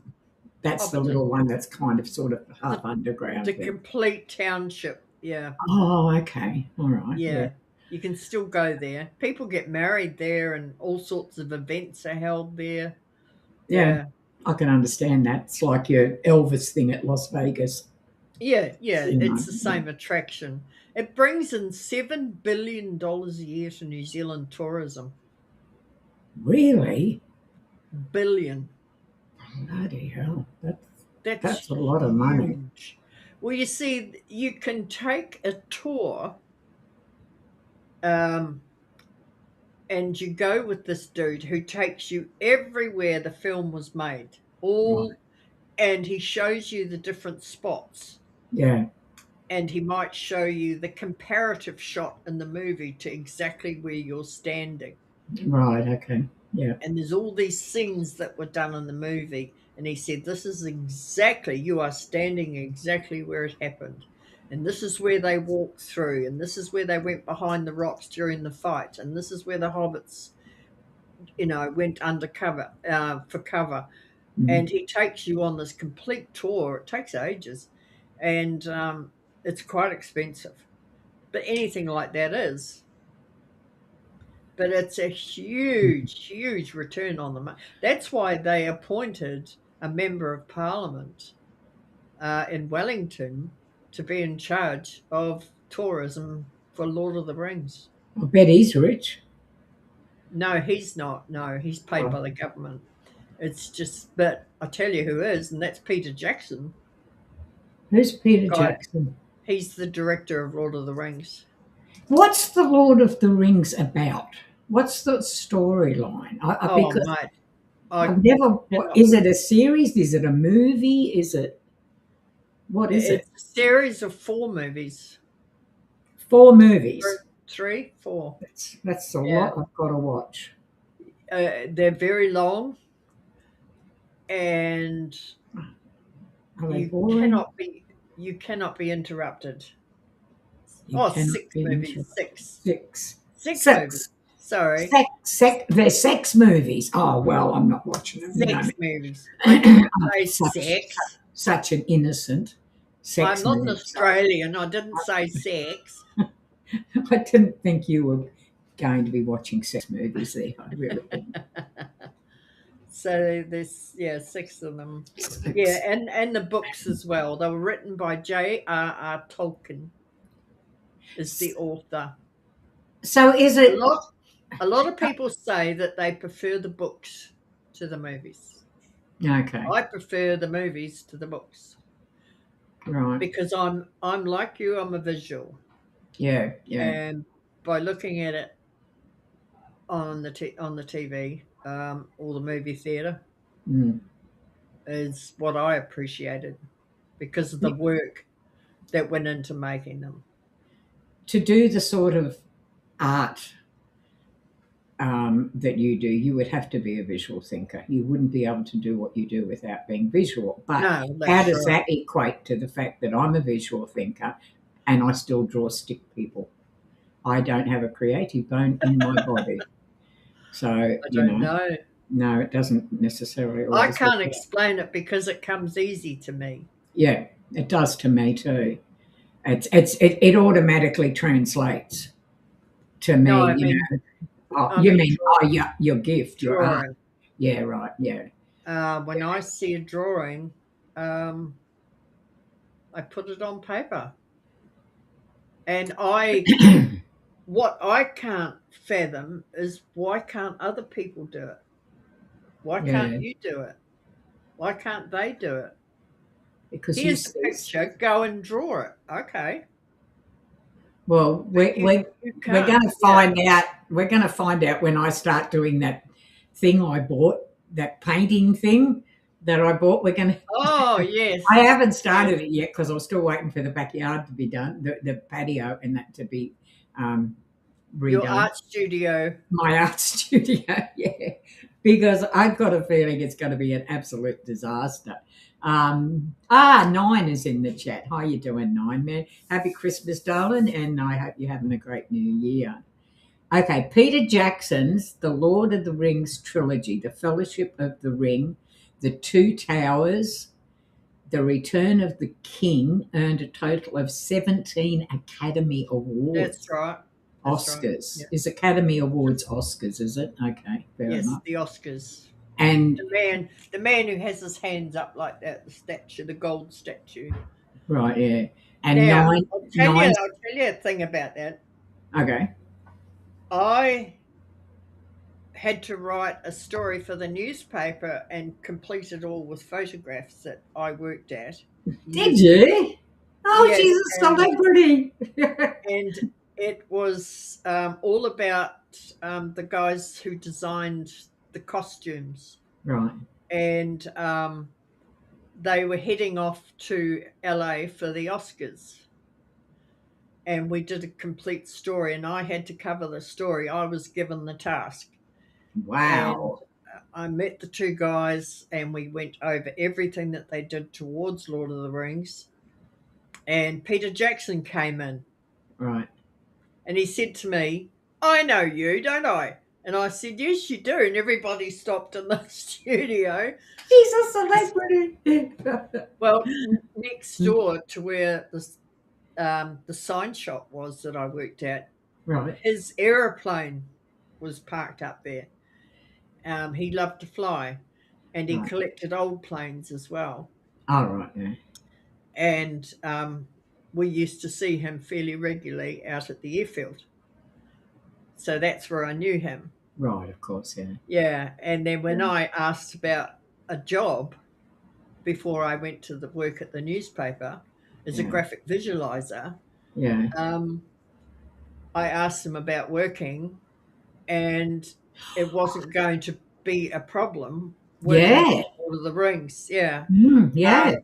That's the little one that's kind of sort of half underground.
The complete township, yeah.
Oh, okay. All right.
Yeah. You can still go there. People get married there and all sorts of events are held there.
Yeah. I can understand that. It's like your Elvis thing at Las Vegas.
Yeah. It's the same attraction. It brings in $7 billion a year to New Zealand tourism.
Really?
Billion.
Bloody hell. That's a lot of money.
Well, you see, you can take a tour and you go with this dude who takes you everywhere the film was made, all, and he shows you the different spots.
Yeah.
And he might show you the comparative shot in the movie to exactly where you're standing.
Right. Okay. Yeah.
And there's all these scenes that were done in the movie, and he said, this is exactly, you are standing exactly where it happened, and this is where they walked through, and this is where they went behind the rocks during the fight, and this is where the hobbits, went undercover for cover. And he takes you on this complete tour. It takes ages, and it's quite expensive, but anything like that is. But it's a huge, huge return on the money. That's why they appointed a member of parliament in Wellington to be in charge of tourism for Lord of the Rings.
I bet he's rich.
No, he's not. No, he's paid by the government. It's just, but I tell you who is, and that's Peter Jackson.
Who's Peter Jackson?
He's the director of Lord of the Rings.
What's the Lord of the Rings about? What's the storyline? Because
mate,
I've never. Is it a series? Is it a movie? What is it?
It's a series of 4 movies.
4 movies.
3, 4.
That's a lot I've got to watch.
They're very long, and you cannot be interrupted. 6 movies. 6 movies. Sorry.
They're sex movies. Oh, well, I'm not watching them.
Sex movies. I didn't say sex.
Such an innocent sex
I'm not
movie.
an Australian. I didn't say sex.
I didn't think you were going to be watching sex movies there. I really didn't.
So there's 6 of them. Yeah, and the books as well. They were written by J.R.R. Tolkien, is the author.
So is it
a lot of people say that they prefer the books to the movies.
Okay.
I prefer the movies to the books.
Right.
Because I'm like you, I'm a visual.
Yeah.
And by looking at it on the TV or the movie theatre is what I appreciated because of the work that went into making them.
To do the sort of art that you do, you would have to be a visual thinker. You wouldn't be able to do what you do without being visual. But how does that equate to the fact that I'm a visual thinker and I still draw stick people? I don't have a creative bone in my body. So,
I don't know.
No, it doesn't necessarily.
I can't explain it because it comes easy to me.
Yeah, it does to me too. It automatically translates to me.
No,
Your gift, your art. Yeah, right. Yeah.
When I see a drawing, I put it on paper, and what I can't fathom is why can't other people do it? Why can't you do it? Why can't they do it?
Because
here's the picture. Go and draw it. Okay.
Well, we're going to find out. We're going to find out when I start doing that thing I bought, that painting thing that I bought. We're going to.
Oh yes.
I haven't started it yet because I was still waiting for the backyard to be done, the patio and that to be redone.
Your art studio.
My art studio, yeah. Because I've got a feeling it's going to be an absolute disaster. 9 is in the chat. How you doing, 9, man? Happy Christmas, darling, and I hope you're having a great new year. Okay, Peter Jackson's The Lord of the Rings trilogy, The Fellowship of the Ring, The Two Towers, The Return of the King earned a total of 17 Academy Awards.
That's right.
Oscars.
Yep.
Is Academy Awards Oscars, is it? Okay, fair enough.
The Oscars.
And
the man who has his hands up like that, the statue, the gold statue.
Right, yeah. And
now, I'll tell you a thing about that.
Okay.
I had to write a story for the newspaper and complete it all with photographs that I worked at.
Did you? Oh, yes, she's a celebrity.
And it was all about the guys who designed the costumes.
Right.
and they were heading off to LA for the Oscars. And we did a complete story, and I had to cover the story. I was given the task. And
Wow.
I met the two guys, and we went over everything that they did towards Lord of the Rings. And Peter Jackson came in,
Right.
and he said to me, "I know you, don't I?" And I said, "Yes, you do." And everybody stopped in the studio.
He's a celebrity.
Well, next door to where the sign shop was that I worked at,
Right.
his aeroplane was parked up there. He loved to fly, and he
Right.
collected old planes as well.
All right. Yeah.
And we used to see him fairly regularly out at the airfield. So that's where I knew him.
Right. Of course. Yeah.
Yeah. And then when I asked about a job before I went to the work at the newspaper as a
Yeah.
graphic visualizer,
Yeah.
I asked him about working, and it wasn't going to be a problem working
Yeah.
on Lord of the Rings. Yeah.
Yeah.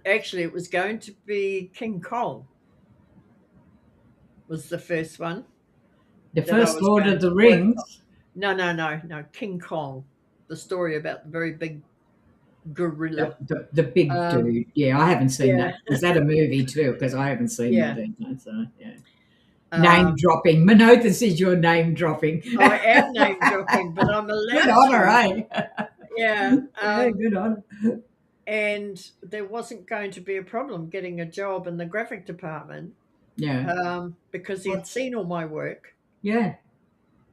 Actually, it was going to be King Kong was the first one.
The
that I
first
was
Lord
going
of the
to work
Rings.
No, King Kong. The story about the very big gorilla.
The big dude. Yeah, I haven't seen
yeah.
that. Is that a movie too? Because I haven't seen
Yeah.
that either. So yeah. Name dropping. Mano, this is your name dropping.
I am name dropping, but I'm allowed
Good on her,
to.
eh?
Yeah.
Yeah, good on her.
And there wasn't going to be a problem getting a job in the graphic department
Yeah.
because he had seen all my work.
Yeah.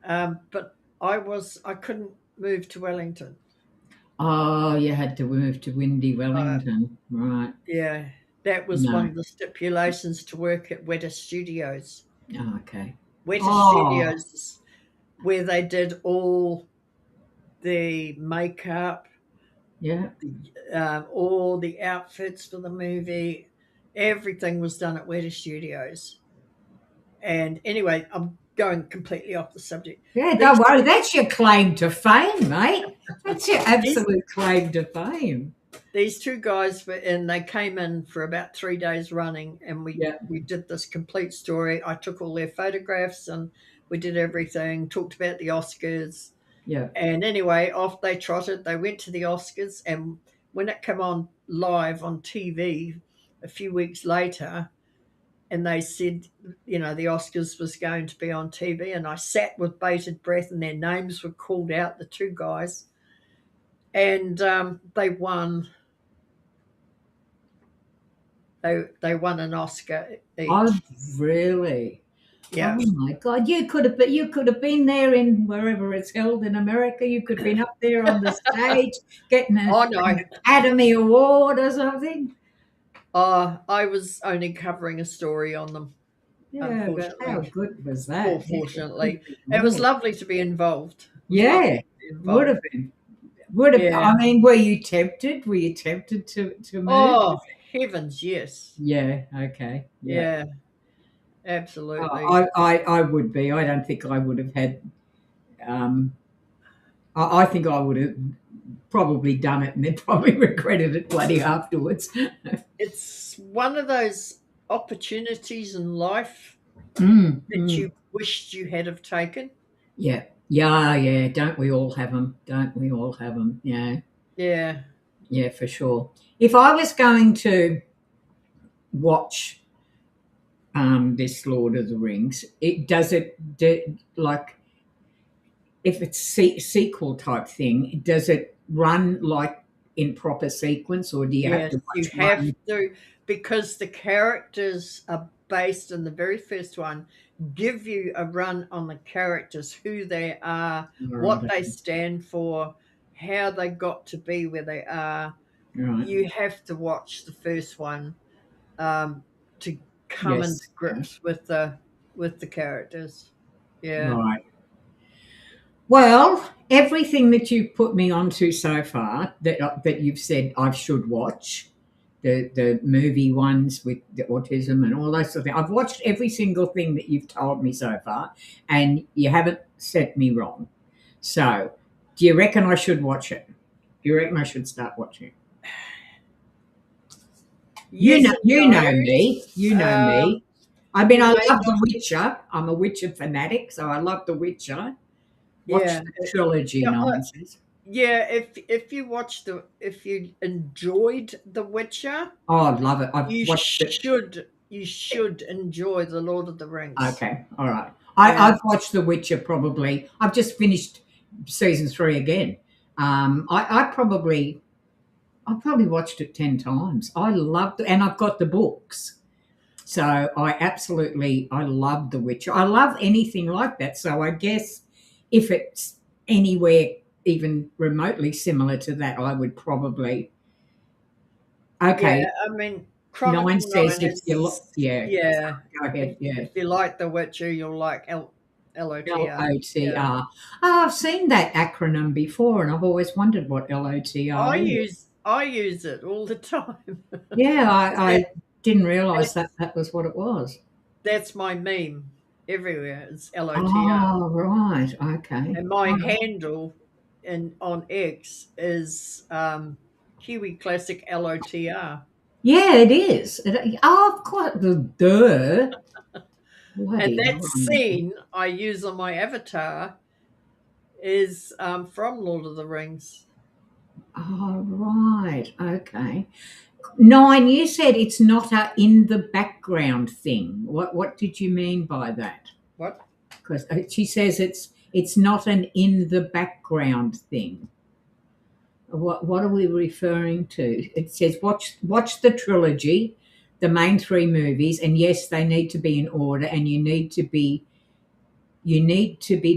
But I couldn't move to Wellington.
Oh, you had to move to Windy Wellington. Right.
Yeah. That was
No.
one of the stipulations to work at Weta Studios.
Oh, okay.
Weta Studios, where they did all the makeup,
Yeah.
all the outfits for the movie. Everything was done at Weta Studios. And anyway, I'm going completely off the subject.
Yeah, don't worry. That's your claim to fame, mate. That's your
These-
absolute claim to fame.
These two guys were in, they came in for about 3 days running, and we
Yeah.
did this complete story. I took all their photographs, and we did everything, talked about the Oscars.
Yeah.
And anyway, off they trotted. They went to the Oscars, and when it came on live on TV a few weeks later, and they said, the Oscars was going to be on TV, and I sat with bated breath, and their names were called out, the two guys, and they won. They won an Oscar each.
Oh, really?
Yeah.
Oh my God! You could have been there in wherever it's held in America. You could have been up there on the stage getting an Academy Award or something.
I was only covering a story on them.
Yeah, but how good was that?
Unfortunately, it was lovely to be involved.
Yeah, would have been. Would have.
Yeah.
I mean, were you tempted? Were you tempted to move?
Oh heavens, yes.
Yeah. Okay.
Yeah. Absolutely.
I would be. I don't think I would have had. I think I would have probably done it and then probably regretted it bloody afterwards.
It's one of those opportunities in life
that
you wished you had have taken.
Yeah. Yeah. Don't we all have them? Yeah.
Yeah.
Yeah, for sure. If I was going to watch this Lord of the Rings, like if it's sequel type thing, does it run like in proper sequence, or do you have to watch
you have to, because the characters are based in the very first one, give you a run on the characters, who they are, what they stand for, how they got to be where they are.
Right.
You have to watch the first one to come into grips with the characters. Yeah.
Right. Well, everything that you've put me onto so far that you've said I should watch, the movie ones with the autism and all those sort of things. I've watched every single thing that you've told me so far, and you haven't set me wrong. So, do you reckon I should watch it? Do you reckon I should start watching it?
Yes
You
and
know
no.
me. You know
Um,
me. I mean,
you
I
may
love The Witcher. I'm a Witcher fanatic, so I love The Witcher. Watch
Yeah.
the trilogy
Yeah,
nonsense.
yeah, if you enjoyed The Witcher,
Oh, I love it. I've
you
watched it.
should enjoy The Lord of the Rings.
Okay, all right.
Yeah.
I've watched The Witcher probably. I've just finished season 3 again. I probably watched it 10 times. I loved it, and I've got the books. So I love The Witcher. I love anything like that. So I guess if it's anywhere even remotely similar to that, I would probably. Okay,
Yeah, I mean,
9
Chronicle
says
9
if you look,
is
yeah,
yeah.
go ahead, yeah.
If you like The Witcher, you'll like LOTR. Yeah.
LOTR. Oh, I've seen that acronym before, and I've always wondered what LOTR is.
I use it all the time.
Yeah,
That-
I didn't realise
that's,
that was what it was.
that's my meme everywhere. It's LOTR.
Oh, right. Okay.
And my
Oh,
handle on X is Kiwi Classic LOTR.
yeah, it is. Of course. Duh.
And
Bloody
that
hell.
scene I use on my avatar is from Lord of the Rings.
Oh, right. Okay. 9, you said it's not a in the background thing. What did you mean by that?
What?
Because she says it's not an in the background thing. What are we referring to? It says watch the trilogy, the main 3 movies, and yes, they need to be in order, and you need to be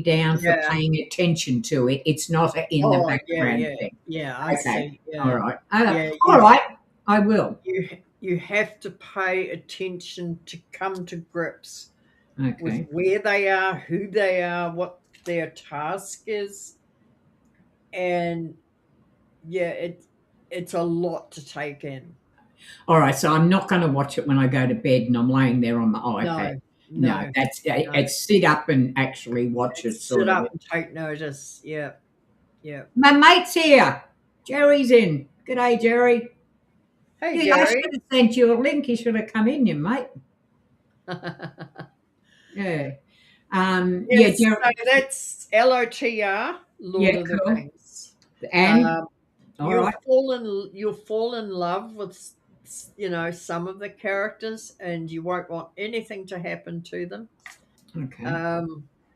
down for
Yeah.
paying attention to it. It's not a in the
Oh,
background
yeah.
thing.
Yeah, I
Okay.
see. Yeah.
All right.
Yeah,
All right. I will.
You have to pay attention to come to grips
Okay.
with where they are, who they are, what their task is, and yeah, it's a lot to take in.
All right. So I'm not going to watch it when I go to bed and I'm laying there on my iPad.
No,
That's it's sit up and actually watch it. Sort
sit
of.
up and take notice. Yeah, yeah.
My mate's here. Jerry's in. G'day, Jerry.
Hey,
Yeah, I
Jerry.
should have sent you a link. You should have come in, you mate. Yeah.
Yes,
Jerry.
so that's LOTR, Lord of the
cool.
Rings.
And all
You'll
right.
fall in love with some of the characters, and you won't want anything to happen to them.
Okay.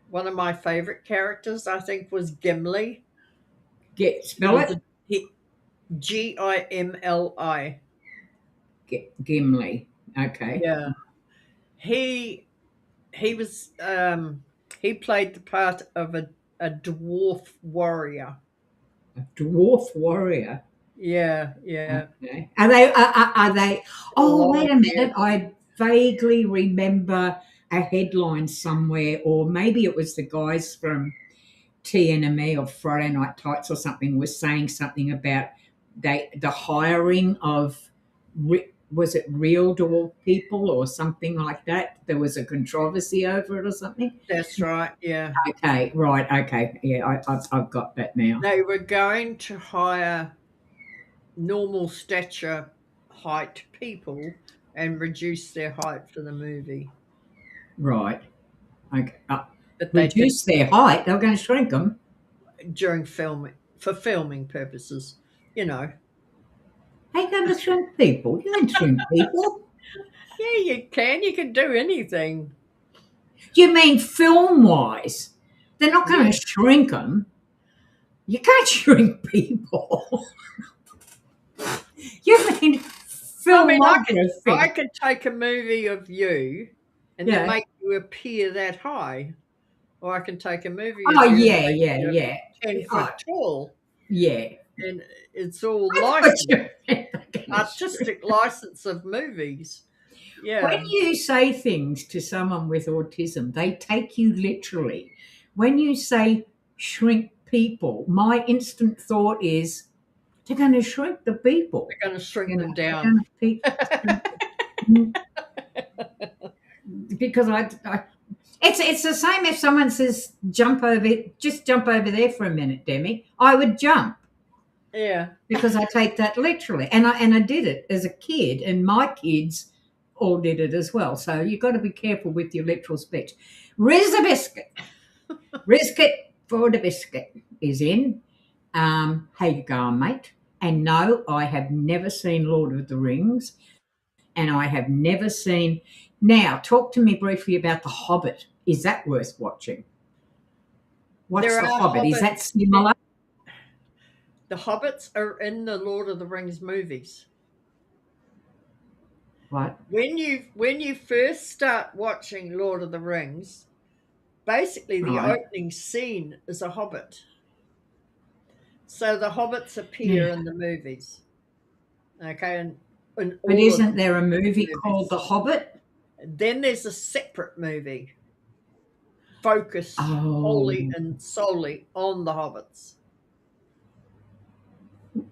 One of my favorite characters, I think, was Gimli.
Spell it.
Gimli.
Gimli. Okay.
Yeah, he was he played the part of a dwarf warrior.
A dwarf warrior.
Yeah.
Okay. Are they? Are they? Oh, wait a
Long
minute. I vaguely remember a headline somewhere, or maybe it was the guys from TNME or Friday Night Tights or something was saying something about the hiring of was it real dwarf people or something like that? There was a controversy over it or something.
That's right. Yeah.
Okay. Right. Okay. Yeah. I've got that now.
They were going to hire normal stature height people and reduce their height for the movie.
Right. Okay.
But they
Reduce their height. They were going to shrink them
during filming for filming purposes. You know.
How you going to shrink people? You don't shrink people.
Yeah, you can. You can do anything.
You mean film-wise? They're not going to shrink them. You can't shrink people. You mean filmography?
I could take a movie of you and then make you appear that high. Or I can take a movie of you
yeah.
10 foot tall.
Yeah.
And it's all licensed. Artistic license of movies. Yeah.
When you say things to someone with autism, they take you literally. When you say shrink people, my instant thought is they're going to shrink the people.
They're going to shrink them down.
Because it's the same if someone says just jump over there for a minute, Demi. I would jump.
Yeah.
because I take that literally. And I did it as a kid, and my kids all did it as well. So you've got to be careful with your literal speech. Riz a biscuit. Rizkit for the biscuit is in. How you going, mate? And no, I have never seen Lord of the Rings, and I have never seen. Now, talk to me briefly about The Hobbit. Is that worth watching? What's
There
The
are
Hobbit? Is that
hobbits.
similar?
The hobbits are in the Lord of the Rings movies.
What?
When you first start watching Lord of the Rings, basically the
Right.
opening scene is a hobbit. So the hobbits appear
Yeah.
in the movies. Okay, and in
But
all of
isn't
the
there a movie called
movies.
The Hobbit?
Then there's a separate movie focused
Oh,
wholly and solely on the hobbits,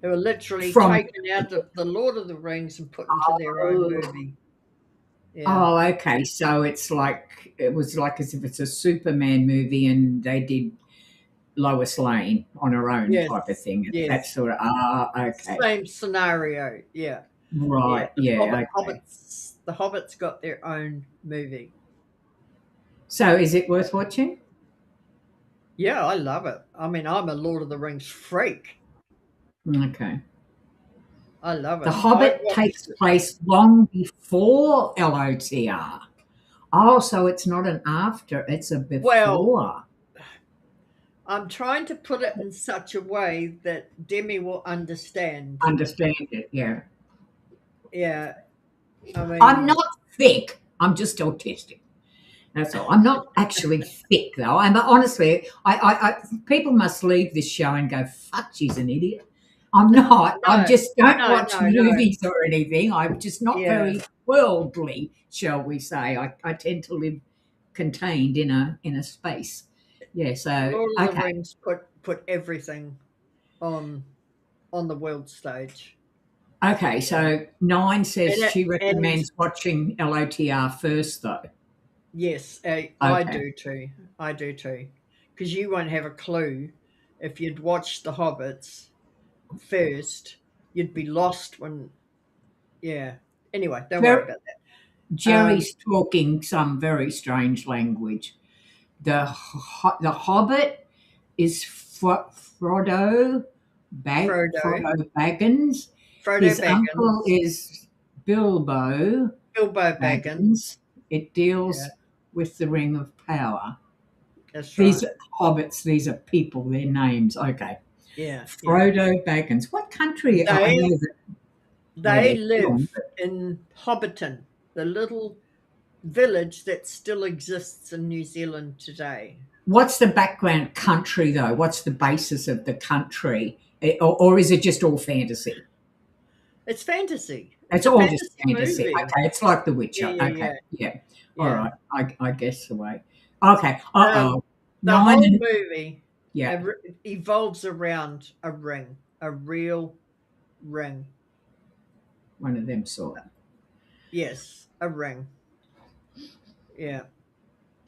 who are literally
from
taken out of the Lord of the Rings and put into their own movie. Yeah.
oh, okay. So it was like as if it's a Superman movie, and they did Lois Lane on her own type of
Yes.
thing. That
Yes.
sort of okay.
Same scenario. Yeah. Yeah.
Right, yeah, okay.
The hobbits got their own movie.
So is it worth watching?
Yeah, I love it. I mean, I'm a Lord of the Rings freak.
Okay.
I love
The
it.
Hobbit takes place long before LOTR. Oh, so it's not an after, it's a
Well,
before.
I'm trying to put it in such a way that Demi will understand.
Understand it, yeah.
Yeah. I
I'm
mean,
not thick. I'm just autistic. That's all. I'm not actually thick though. And honestly, I people must leave this show and go, "Fuck, she's an idiot." I'm not. I
no,
just don't watch
no, no.
movies or anything. I'm just not
Yeah.
very worldly, shall we say? I tend to live contained in a space. Yeah. So
Lord of the
okay.
Rings put everything on the world stage.
Okay. So 9 says
And
she
and
recommends watching LOTR first, though.
yes, I
Okay.
do too. I do too. Because you won't have a clue if you'd watched the Hobbits first. You'd be lost when. Yeah. Anyway, don't worry about that.
Jerry's talking some very strange language. The Hobbit is Frodo
Frodo.
Baggins.
Frodo
His uncle
Baggins.
is Bilbo
Bilbo Baggins.
Baggins. It deals
Yeah,
with the Ring of Power.
that's
These
right.
are hobbits. These are people. Their names. Okay.
Yeah. Yeah.
Frodo Baggins. What country? I
They
know that where
they
they're filmed,
live
but
in Hobbiton, the little village that still exists in New Zealand today.
what's the background country though? What's the basis of the country, or is it just all fantasy?
It's fantasy.
It's
It's a
all just
fantasy
fantasy.
movie.
Okay, it's like The
Yeah,
Witcher.
yeah,
Okay,
yeah,
yeah. All
yeah.
right, I guess the way. Okay.
Um, the
9
whole
and
movie
yeah.
evolves around a ring, a real ring.
One of them sort.
Yes, a ring. Yeah.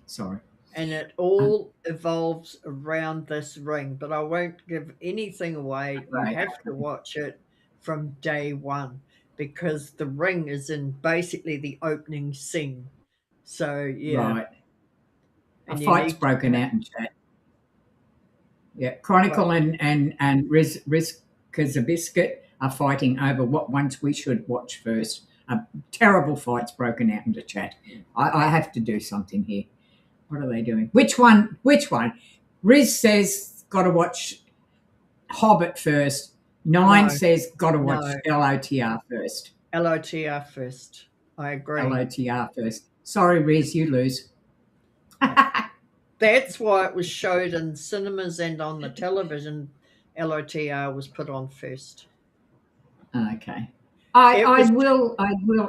Sorry.
And it all evolves around this ring, but I won't give anything away. You
Right.
have to watch it from day one because the ring is in basically the opening scene. So yeah,
Right. A
and you
fight's
need to
broken
have
out in chat. Yeah. Chronicle
well,
and Risk Biscuit are fighting over what ones we should watch first. Terrible fights broken out into chat. I have to do something here. What are they doing? Which one? Which one? Riz says got to watch Hobbit first. 9
no,
says got to watch
no,
LOTR first.
LOTR first. I agree.
LOTR first. Sorry, Riz, you lose.
That's why it was showed in cinemas and on the television. LOTR was put on first.
Okay. I
It
will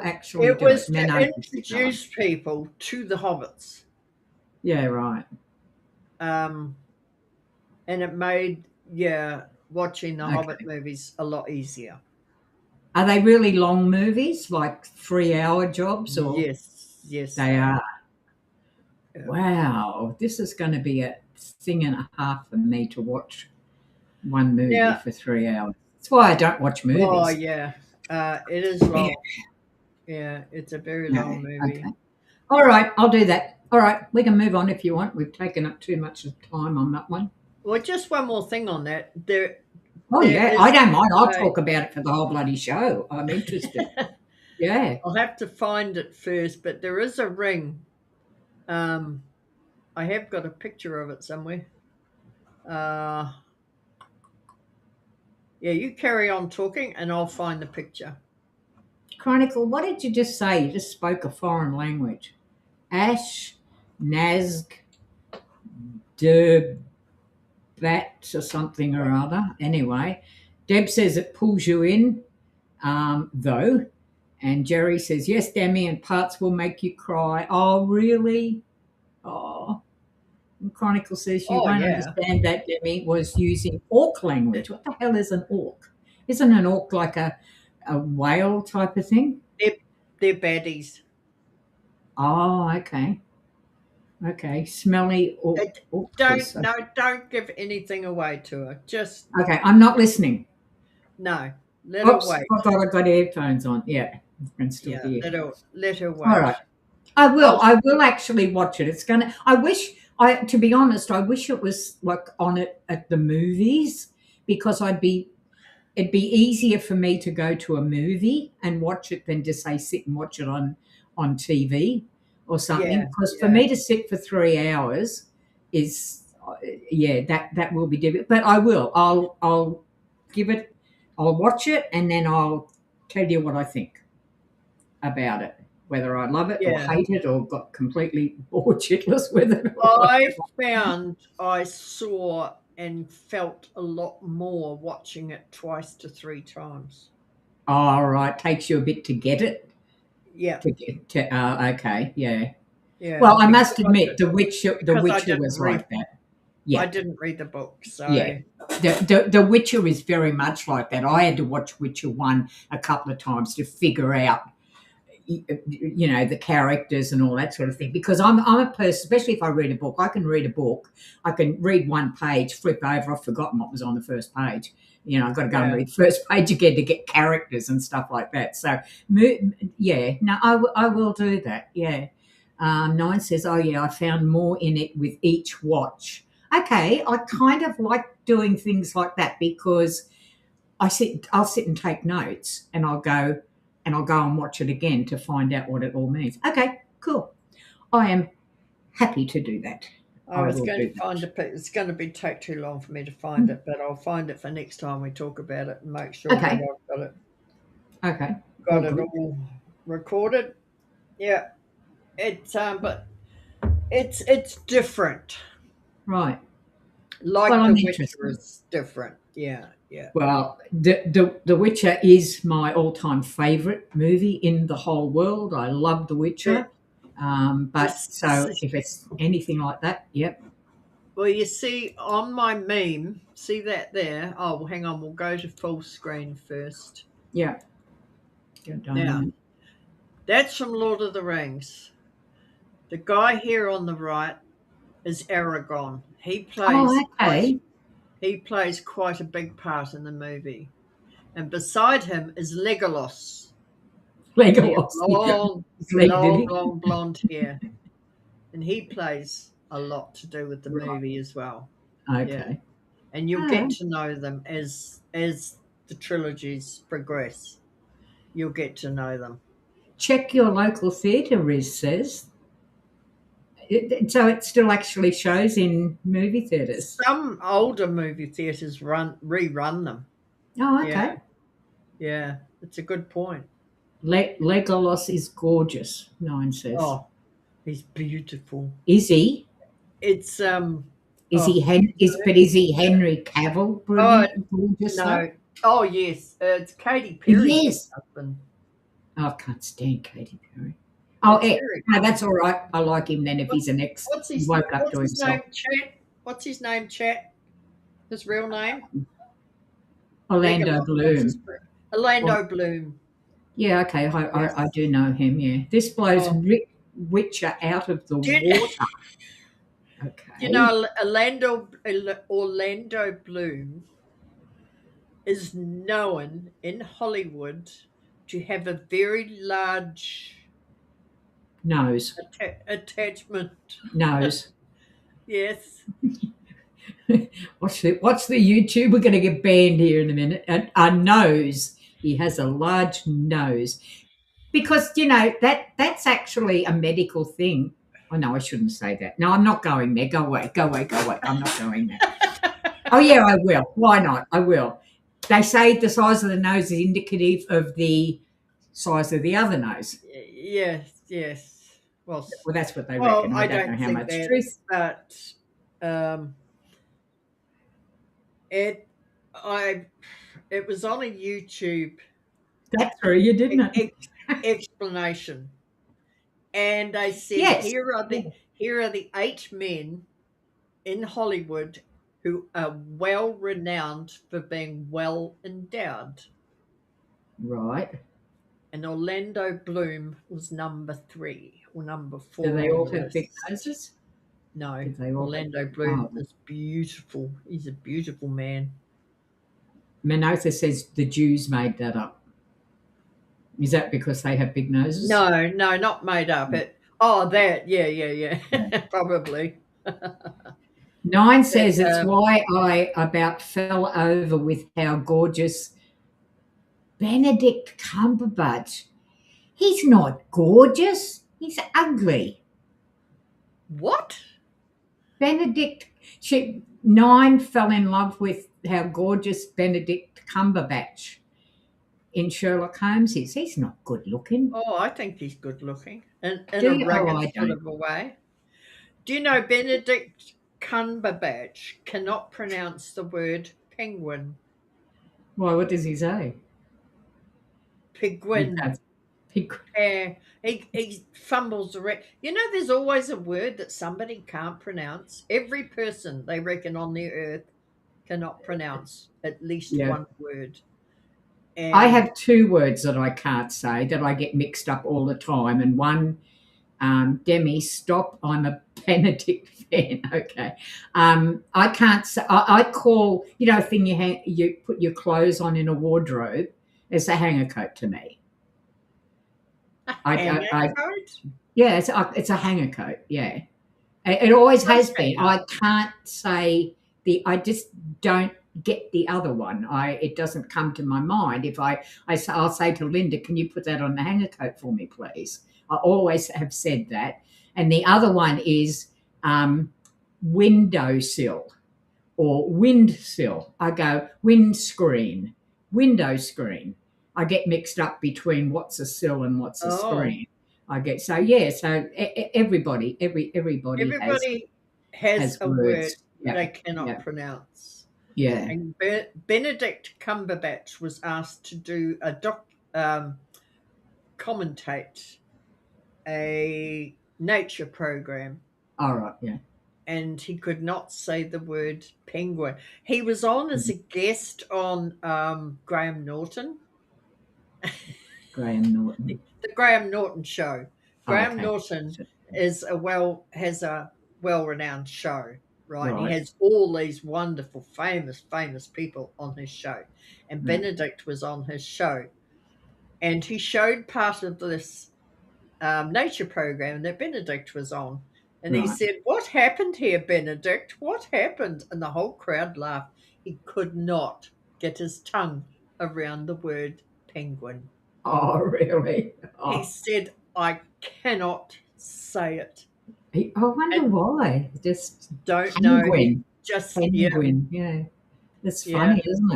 actually do
was
it. And then
to
I can keep going.
introduce people to the hobbits.
Yeah, right.
And it made watching the
Okay.
Hobbit movies a lot easier.
Are they really long movies, like 3-hour jobs, or
Yes,
they are?
Yeah.
Wow, this is going to be a thing and a half for me to watch one movie
Now,
for 3 hours. That's why I don't watch movies.
Oh, yeah. It is long. Yeah, it's a very
No,
long movie.
okay. All right, I'll do that. All right, we can move on if you want. We've taken up too much of time on that one.
Well, just one more thing on that.
Oh,
There
yeah,
is
I don't mind. I'll
a-
talk about it for the whole bloody show. I'm interested. Yeah.
I'll have to find it first, but there is a ring. I have got a picture of it somewhere. Yeah, you carry on talking and I'll find the picture.
Chronicle, what did you just say? You just spoke a foreign language. Ash, Nazg, Derbat or something or other. Anyway, Deb says it pulls you in, though. And Jerry says, yes, Demi, and parts will make you cry. Oh, really? Oh. And Chronicle says you won't understand that Demi was using orc language. What the hell is an orc? Isn't an orc like a whale type of thing?
They're baddies.
Oh, okay. Okay, smelly orc.
Don't give anything away to her. Just
okay. I'm not listening.
no. Let her wait.
I've got headphones on. Yeah, I can still hear.
Let her wait.
All right, I will. I will actually watch it. It's gonna. To be honest, I wish it was like on it at the movies because it'd be easier for me to go to a movie and watch it than to say sit and watch it on TV or something. Because for me to sit for 3 hours is that will be difficult. But I will. I'll give it. I'll watch it and then I'll tell you what I think about it. Whether I love it or hate it or got completely bored shitless with it.
I found I saw and felt a lot more watching it 2 to 3 times.
All right. Takes you a bit to get it.
Yeah.
Okay. Yeah.
Yeah.
Well, I must admit, The Witcher was like that. Yeah.
I didn't read the book, so
yeah. The Witcher is very much like that. I had to watch Witcher 1 a couple of times to figure out the characters and all that sort of thing, because I'm a person, especially if I read a book, I can read one page, flip over, I've forgotten what was on the first page. I've got to go and read the first page again to get characters and stuff like that. So I will do that. Nine says, oh yeah, I found more in it with each watch. Okay, I kind of like doing things like that because I'll sit and take notes and I'll go and watch it again to find out what it all means. Okay, cool. I am happy to do that.
It's going to take too long for me to find it, but I'll find it for next time we talk about it and make sure that I've got it.
Okay.
Got it all recorded. Yeah. But it's different.
Right.
Like The Witcher is different. Yeah. Yeah.
Well, the Witcher is my all-time favourite movie in the whole world. I love The Witcher. If it's anything like that, yep.
Well, you see on my meme, see that there? Oh, hang on, we'll go to full screen first.
Yeah.
Now, that's from Lord of the Rings. The guy here on the right is Aragorn. He plays quite a big part in the movie. And beside him is Legolas. Long blonde hair. And he plays a lot to do with the movie as well.
Okay.
Yeah. And you'll get to know them as the trilogies progress. You'll get to know them.
Check your local theatre, Riz says. So it still actually shows in movie theatres.
Some older movie theatres rerun them.
Oh, okay.
Yeah, it's a good point.
Legolas is gorgeous, Nine says.
Oh, he's beautiful.
Is he?
It's
Is he Henry Cavill? Gorgeous.
No. Oh yes, it's Katy Perry's
yes.
husband.
Oh, I can't stand Katy Perry. Oh, no, that's all right. I like him then if he's an ex.
What's his name, Chat? What's his name, Chat? His real name?
Orlando Bloom.
Orlando Bloom.
Yeah, okay. I do know him, yeah. This blows Witcher out of the water. Okay.
You know, Orlando Bloom is known in Hollywood to have a very large
Nose.
attachment.
Nose.
Yes.
Watch the YouTube. We're going to get banned here in a minute. A nose. He has a large nose. Because, that's actually a medical thing. Oh, no, I shouldn't say that. No, I'm not going there. Go away. I'm not going there. Oh, yeah, I will. Why not? I will. They say the size of the nose is indicative of the size of the other nose.
Yes. Well,
that's what they reckon. I don't know how
think
much
that,
truth.
But it was on a YouTube.
That threw you, didn't it?
Explanation, and they said,
Yes.
here are the 8 men in Hollywood who are well renowned for being well endowed.
Right.
And Orlando Bloom was number 3 or number 4.
Do they all have big noses?
No.
They all
Orlando Bloom is beautiful. He's a beautiful man.
Minotha says the Jews made that up. Is that because they have big noses?
No, not made up. Yeah. Probably.
9 says it's why I about fell over with how gorgeous Benedict Cumberbatch. He's not gorgeous. He's ugly.
What?
Benedict. 9 fell in love with how gorgeous Benedict Cumberbatch in Sherlock Holmes is. He's not good looking.
Oh, I think he's good looking in a rugged sort of a way. Do you know Benedict Cumberbatch cannot pronounce the word penguin?
Why? What does he say?
Penguin. He fumbles around. There's always a word that somebody can't pronounce. Every person, they reckon, on the earth cannot pronounce at least one word. And
I have 2 words that I can't say that I get mixed up all the time. And one, Demi, stop. I'm a Benedict fan. Okay. I can't say. I call, thing you put your clothes on in a wardrobe. It's a hanger coat to me.
hanger coat?
Yeah, it's a hanger coat. Yeah, it always has been. I can't say I just don't get the other one. It doesn't come to my mind. If I'll say to Linda, can you put that on the hanger coat for me, please? I always have said that. And the other one is windowsill or windsill. I go windscreen, window screen. I get mixed up between what's a sill and what's a screen. I get so everybody has
a word they cannot pronounce.
Yeah.
And Benedict Cumberbatch was asked to do commentate a nature program.
All right, yeah.
And he could not say the word penguin. He was on as a guest on Graham Norton.
Graham Norton.
The Graham Norton show. Graham Norton has a well-renowned show, right? He has all these wonderful, famous people on his show. And Benedict was on his show. And he showed part of this nature program that Benedict was on. And he said, "What happened here, Benedict? What happened?" And the whole crowd laughed. He could not get his tongue around the word penguin.
Oh, really? Oh.
He said, "I cannot say it."
I wonder why. Just
don't
penguin.
Know. Just
penguin. Yeah. It's funny, isn't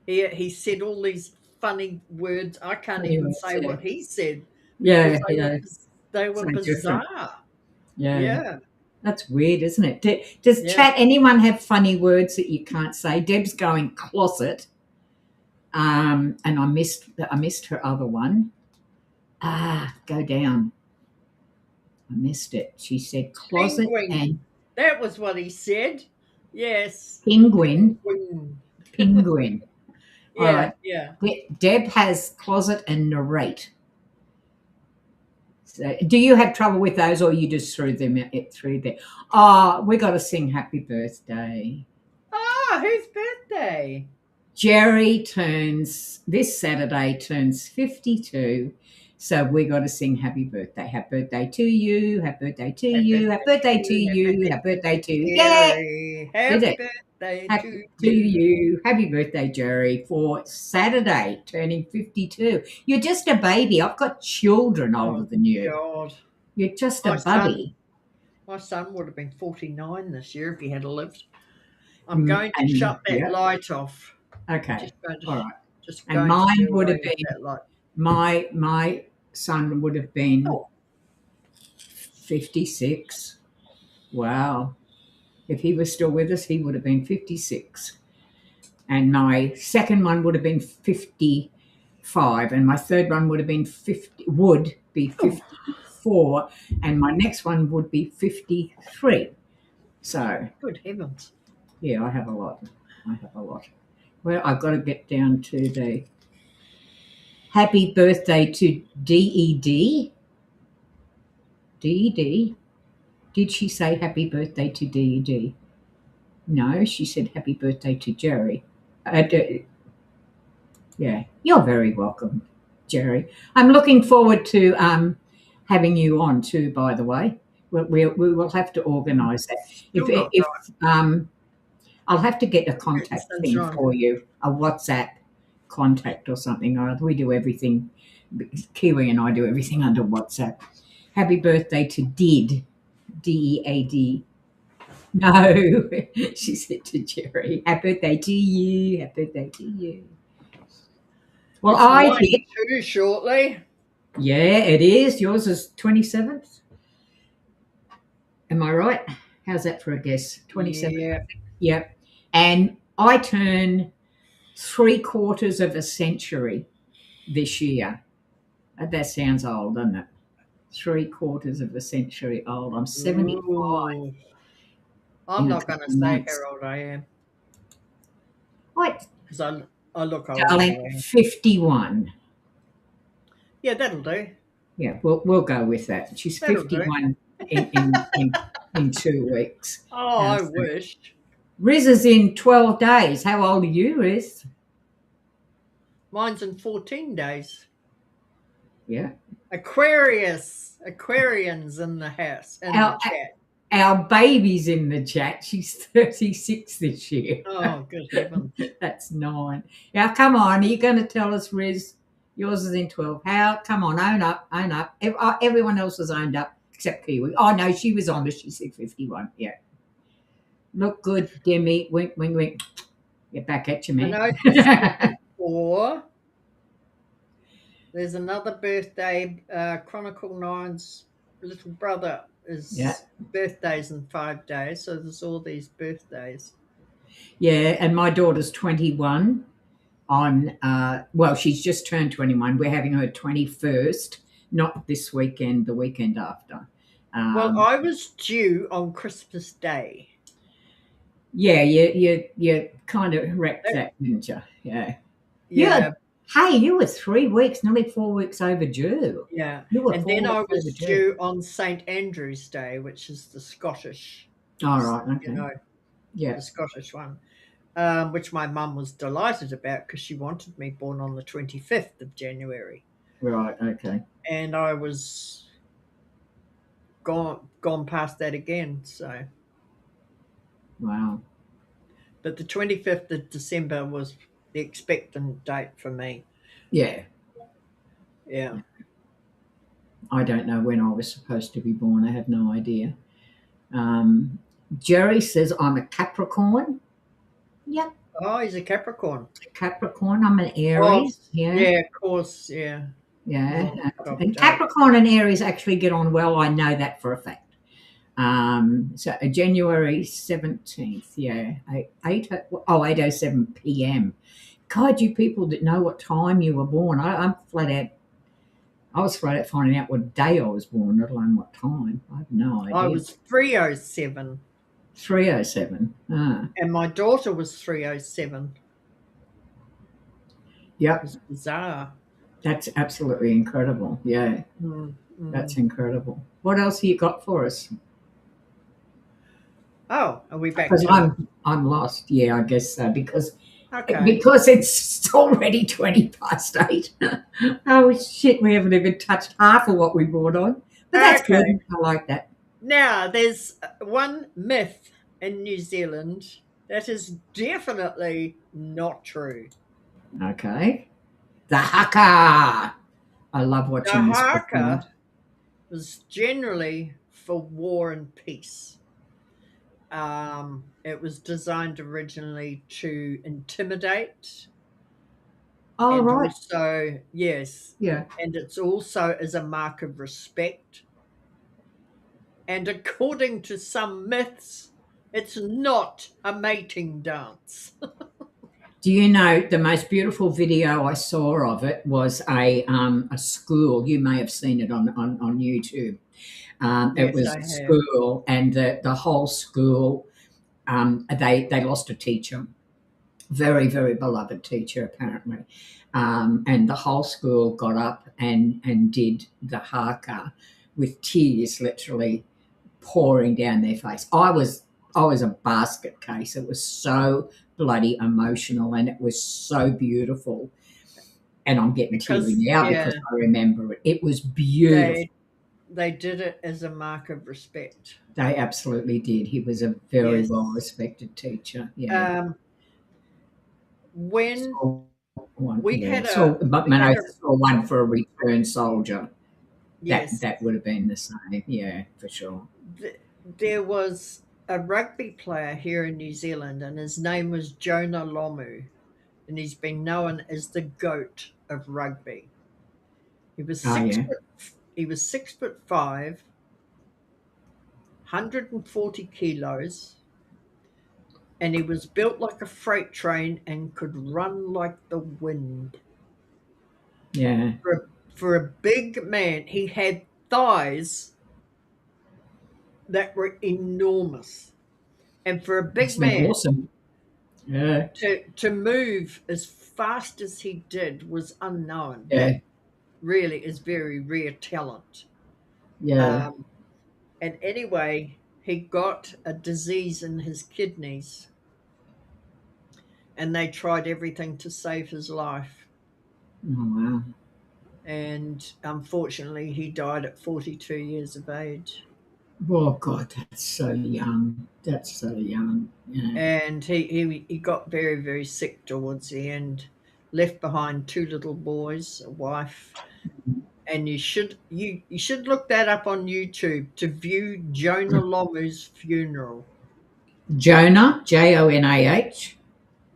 it? He said all these funny words. I can't even say what he said.
Yeah.
They were bizarre.
Different. Yeah. That's weird, isn't it? Does chat anyone have funny words that you can't say? Deb's going closet. And I missed her other one. Go down. I missed it. She said closet and
that was what he said. Yes.
Penguin.
Yeah.
All right.
Yeah.
Deb has closet and narrate. So, do you have trouble with those, or you just threw them through there? We got to sing happy birthday.
Whose birthday?
Jerry this Saturday turns 52. So we got to sing happy birthday. Happy birthday to you. Happy birthday to you. Happy birthday to you. Happy birthday to you. Yeah.
Jerry,
Did
happy
it?
birthday
Happy
to
to
you.
you. Happy birthday, Jerry, for Saturday, turning 52. You're just a baby. I've got children older than you.
God.
You're just
My
a bubby.
My son would have been 49 this year if he had lived. I'm going to
And,
shut that
yeah.
light off.
Okay.
Just going to,
All right.
just
And
going to
mine
do
would
away
have
with
been
that light.
my son would have been
Oh.
56. Wow. If he was still with us, he would have been 56. And my second one would have been 55. And my third one would be 54. And my next one would be 53. So,
Good heavens.
yeah, I have a lot. Well, I've got to get down to the happy birthday to DED. DED. Did she say happy birthday to DED? No, she said happy birthday to Jerry. Yeah, you're very welcome, Jerry. I'm looking forward to having you on too, by the way. We will have to organise that. If I'll have to get a contact thing for you, a WhatsApp contact or something. Or we do everything. Kiwi and I do everything under WhatsApp. Happy birthday to Did, DEAD. No, she said to Jerry. Happy birthday to you. Happy birthday to you. Well, I did.
Too shortly.
Yeah, it is. Yours is 27th. Am I right? How's that for a guess? 27th.
Yeah.
Yep. And I turn 3/4 of a century this year. That sounds old, doesn't it? 3/4 of a century old. I'm 75.
Ooh. I'm not going to say how old I am.
What?
Because I look old.
Darling, 51.
Yeah, that'll do.
Yeah, we'll go with that. She's
That'll
51 in 2 weeks.
Oh, I wish.
Riz is in 12 days. How old are you, Riz?
Mine's in 14 days.
Yeah.
Aquarians in the house, in the chat.
Our baby's in the chat. She's 36 this year.
Oh, good heavens.
That's 9. Now, come on. Are you going to tell us, Riz? Yours is in 12. How? Come on, own up. Everyone else has owned up except Kiwi. Oh, no, she was honest. She said 51. Yeah. Look good, Demi. Wink, wink, wink. Get back at you, man.
I know. There's another birthday. Chronicle 9's little brother is birthdays in 5 days. So there's all these birthdays.
Yeah, and my daughter's 21 on, well, she's just turned 21. We're having her 21st, not this weekend, the weekend after.
Well, I was due on Christmas Day.
Yeah, you kind of wrecked that, didn't you? Yeah.
Yeah.
Hey, you were 3 weeks, nearly 4 weeks overdue.
Yeah.
And
then I was due on St. Andrew's Day, which is the Scottish.
All right, okay.
You know,
yeah,
the Scottish one, which my mum was delighted about because she wanted me born on the 25th of January.
Right, okay.
And I was gone past that again, so.
Wow.
But the 25th of December was the expectant date for me.
Yeah.
Yeah.
I don't know when I was supposed to be born. I have no idea. Jerry says I'm a Capricorn. Yep.
Oh, he's a Capricorn.
Capricorn. I'm an Aries.
Oh, yeah, of course. Yeah.
Yeah. And Capricorn and Aries actually get on well. I know that for a fact. So January 17th, yeah, 8:07 p.m. God, you people didn't know what time you were born. I was flat out finding out what day I was born, let alone what time. I have no idea.
I was 3:07.
3:07.
And my daughter was 3:07.
Yep.
It was bizarre.
That's absolutely incredible. Yeah. That's incredible. What else have you got for us?
Oh, are we back?
Because I'm lost. Yeah, I guess so. Because
Okay.
because it's already 8:20. Oh, shit, we haven't even touched half of what we brought on. But that's
Okay.
good. I like that.
Now, there's one myth in New Zealand that is definitely not true.
Okay. The haka. I love
The
watching this performed.
haka was generally for war and peace. It was designed originally to intimidate,
Oh,
and
right.
also, yes,
Yeah.
and it's also as a mark of respect. And according to some myths, it's not a mating dance.
Do you know the most beautiful video I saw of it was a school. You may have seen it on YouTube. It
Yes,
was
I
a
have.
school, and the whole school they lost a teacher, very very beloved teacher apparently, and the whole school got up and did the haka with tears literally pouring down their face. I was a basket case. It was so bloody emotional and it was so beautiful. And I'm getting teary
Because,
now
yeah,
because I remember it. It was beautiful.
they did it as a mark of respect.
They absolutely did. He was a very
Yes.
well respected teacher. Yeah.
When
Saw one,
we
yeah.
had a
But
we
when
had
I
a
saw one for a returned soldier, that
yes,
that would have been the same. Yeah, for sure.
there was a rugby player here in New Zealand, and his name was Jonah Lomu, and he's been known as the goat of rugby. He was
Oh
six
yeah.
foot. He was 6'5", 140 kilos, and he was built like a freight train and could run like the wind.
Yeah.
For a big man, he had thighs that were enormous. And for a big
It's been
man
awesome. Yeah.
to move as fast as he did was unknown.
Yeah.
That really is very rare talent.
Yeah.
Um, and anyway, he got a disease in his kidneys, and they tried everything to save his life.
Oh wow.
And unfortunately, he died at 42 years of age.
Oh God, that's so young. That's so young. Yeah.
And he got very, very sick towards the end, left behind two little boys, a wife. And you should look that up on YouTube to view Jonah Lomu's funeral.
Jonah, Jonah,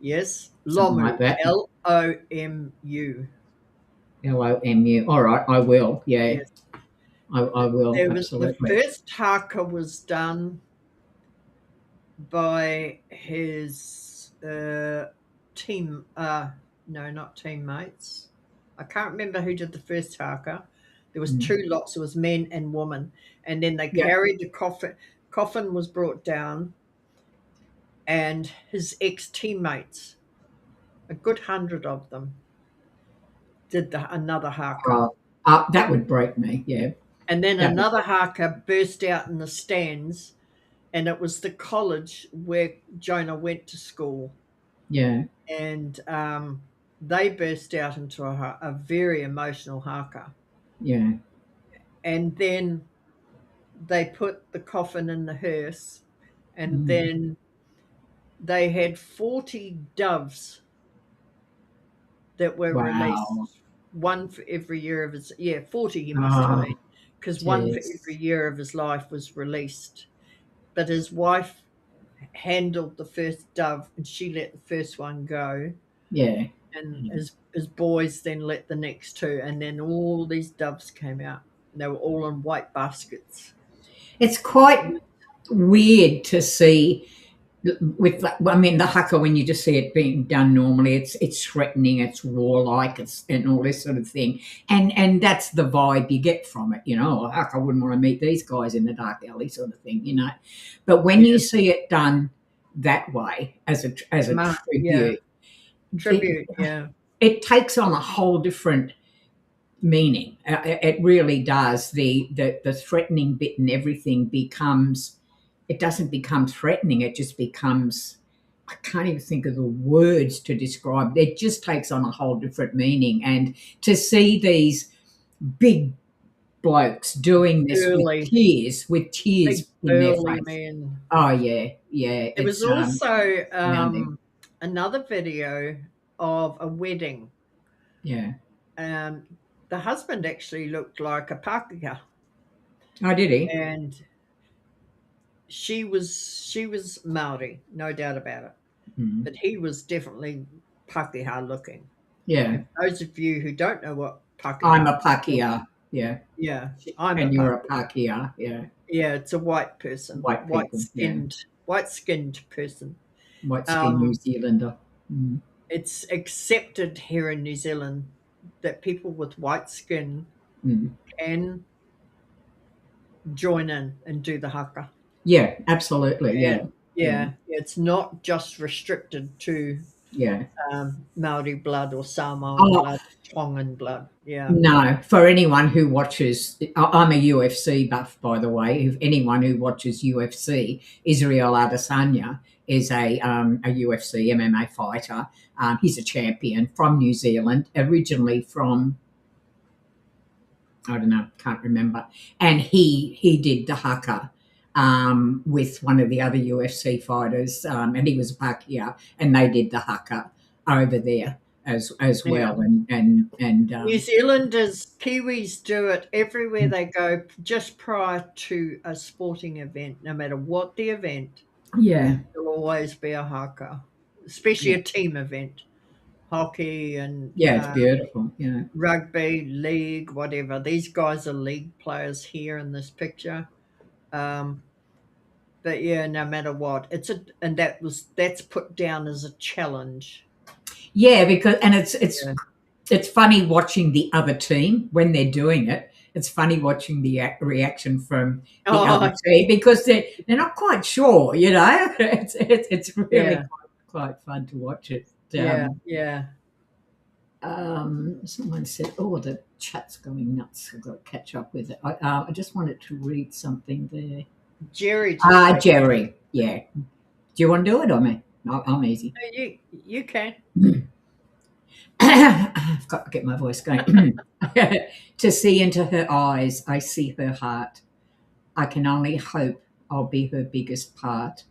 Yes,
something
Lomu,
like that.
Lomu.
Lomu. All right, I will. Yeah,
Yes,
I will
there was the
absolutely.
first haka was done by his team. No, not teammates. I can't remember who did the first haka. There was
Mm.
two lots. It was men and women, and then they
Yeah.
carried the coffin. Coffin was brought down, and his ex-teammates, a good 100 of them, did another haka.
That would break me. Yeah,
And then
that would.
another haka burst out in the stands, and it was the college where Jonah went to school.
Yeah,
And they burst out into a very emotional haka.
yeah.
And then they put the coffin in the hearse, and
Mm.
then they had 40 doves that were
Wow.
released, one for every year of his, 40 he must have
Oh,
made, because one for
jeez.
every year of his life was released. But his wife handled the first dove, and she let the first one go,
Yeah.
and his boys then let the next two, and then all these doves came out. They were all in white baskets.
It's quite weird to see with the haka, when you just see it being done normally, it's threatening, it's warlike, it's and all this sort of thing, and that's the vibe you get from it. Oh, haka, I wouldn't want to meet these guys in the dark alley, sort of thing. But when you
Yes,
see it done that way as a
yeah,
tribute,
tribute, yeah,
it takes on a whole different meaning. It really does. The threatening bit and everything becomes. It doesn't become threatening. It just becomes I can't even think of the words to describe. It just takes on a whole different meaning. And to see these big blokes doing this
Burly,
with tears
big
in their
burly
face.
men.
Oh yeah, yeah.
There was
It's
also
astounding.
another video of a wedding.
Yeah.
The husband actually looked like a Pākehā,
Oh, did he?
and she was Maori, no doubt about it.
Mm.
But he was definitely Pākehā looking.
Yeah.
Those of you who don't know what
I'm
Pākehā
a Pakeha. Yeah.
yeah, I'm a
And you're a
Pākehā.
Pakeha. Yeah.
Yeah, it's a white person,
White people. Yeah.
white-skinned person.
White skinned New
Um,
Zealander. Mm.
it's accepted here in New Zealand that people with white skin
Mm.
can join in and do the haka.
Yeah, absolutely. Yeah.
And yeah, it's not just restricted to
Yeah.
Maori blood or Samoan
Oh,
blood, Tongan blood. Yeah.
no, for anyone who watches, I'm a UFC buff, by the way. If anyone who watches UFC, Israel Adesanya is a UFC MMA fighter. He's a champion from New Zealand, originally from, I don't know, can't remember. And he did the haka with one of the other UFC fighters, and he was a Pākehā, and they did the haka over there as well. And
New Zealanders, Kiwis do it everywhere they go just prior to a sporting event. No matter what the event,
yeah,
there'll always be a haka, especially
yeah,
a team event. Hockey and
yeah, it's beautiful. Yeah,
rugby, league, whatever. These guys are league players here in this picture. But yeah, no matter what, that's put down as a challenge.
yeah, because and
Yeah.
it's funny watching the other team when they're doing it. It's funny watching the reaction from the other team because they're not quite sure. You know, it's really
Yeah.
quite fun to watch it.
Yeah, yeah.
Someone said, "Oh, the chat's going nuts. I've got to catch up with it." I just wanted to read something there.
Jerry.
Jerry. Yeah. Do you want to do it or me? No, I'm easy.
You can.
I've got to get my voice going. To see into her eyes, I see her heart. I can only hope I'll be her biggest part.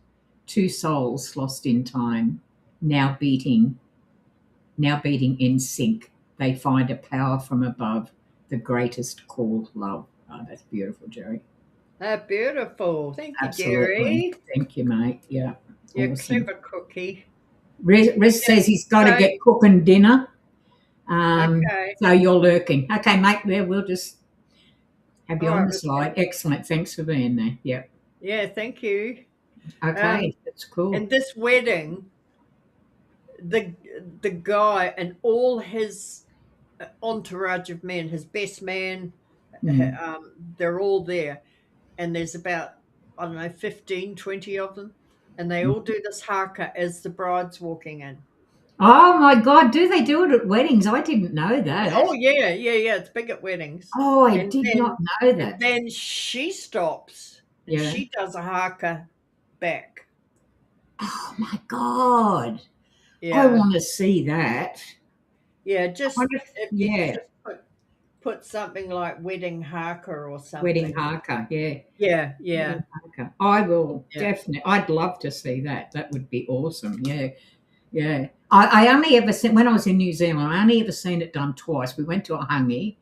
Two souls lost in time, now beating in sync. They find a power from above, the greatest called love. Oh, that's beautiful, Jerry.
Beautiful. Thank you,
Absolutely.
Jerry.
Thank you, mate. Yeah.
You're a
Awesome.
clever cookie.
Riz says he's got to get cooking dinner.
Okay.
So you're lurking. Okay, mate, we'll just have you
All
on
right,
the slide. Excellent. Thanks for being there. Yep.
Yeah, thank you.
Okay, that's cool.
And this wedding, the guy and all his entourage of men, his best man, they're all there. And there's about, I don't know, 15, 20 of them. And they all do this haka as the bride's walking in.
Oh my God, do they do it at weddings? I didn't know that.
Oh, yeah. It's big at weddings.
Oh, I did not know that.
And then she stops and she does a haka back.
Oh my God.
Yeah.
I want to see that.
Yeah, just if you
yeah.
just put something like wedding haka or something.
Wedding haka, yeah.
Yeah.
Wedding haka. I will definitely. I'd love to see that. That would be awesome. Yeah. Yeah. I only ever seen, when I was in New Zealand, I only ever seen it done twice. We went to a hangi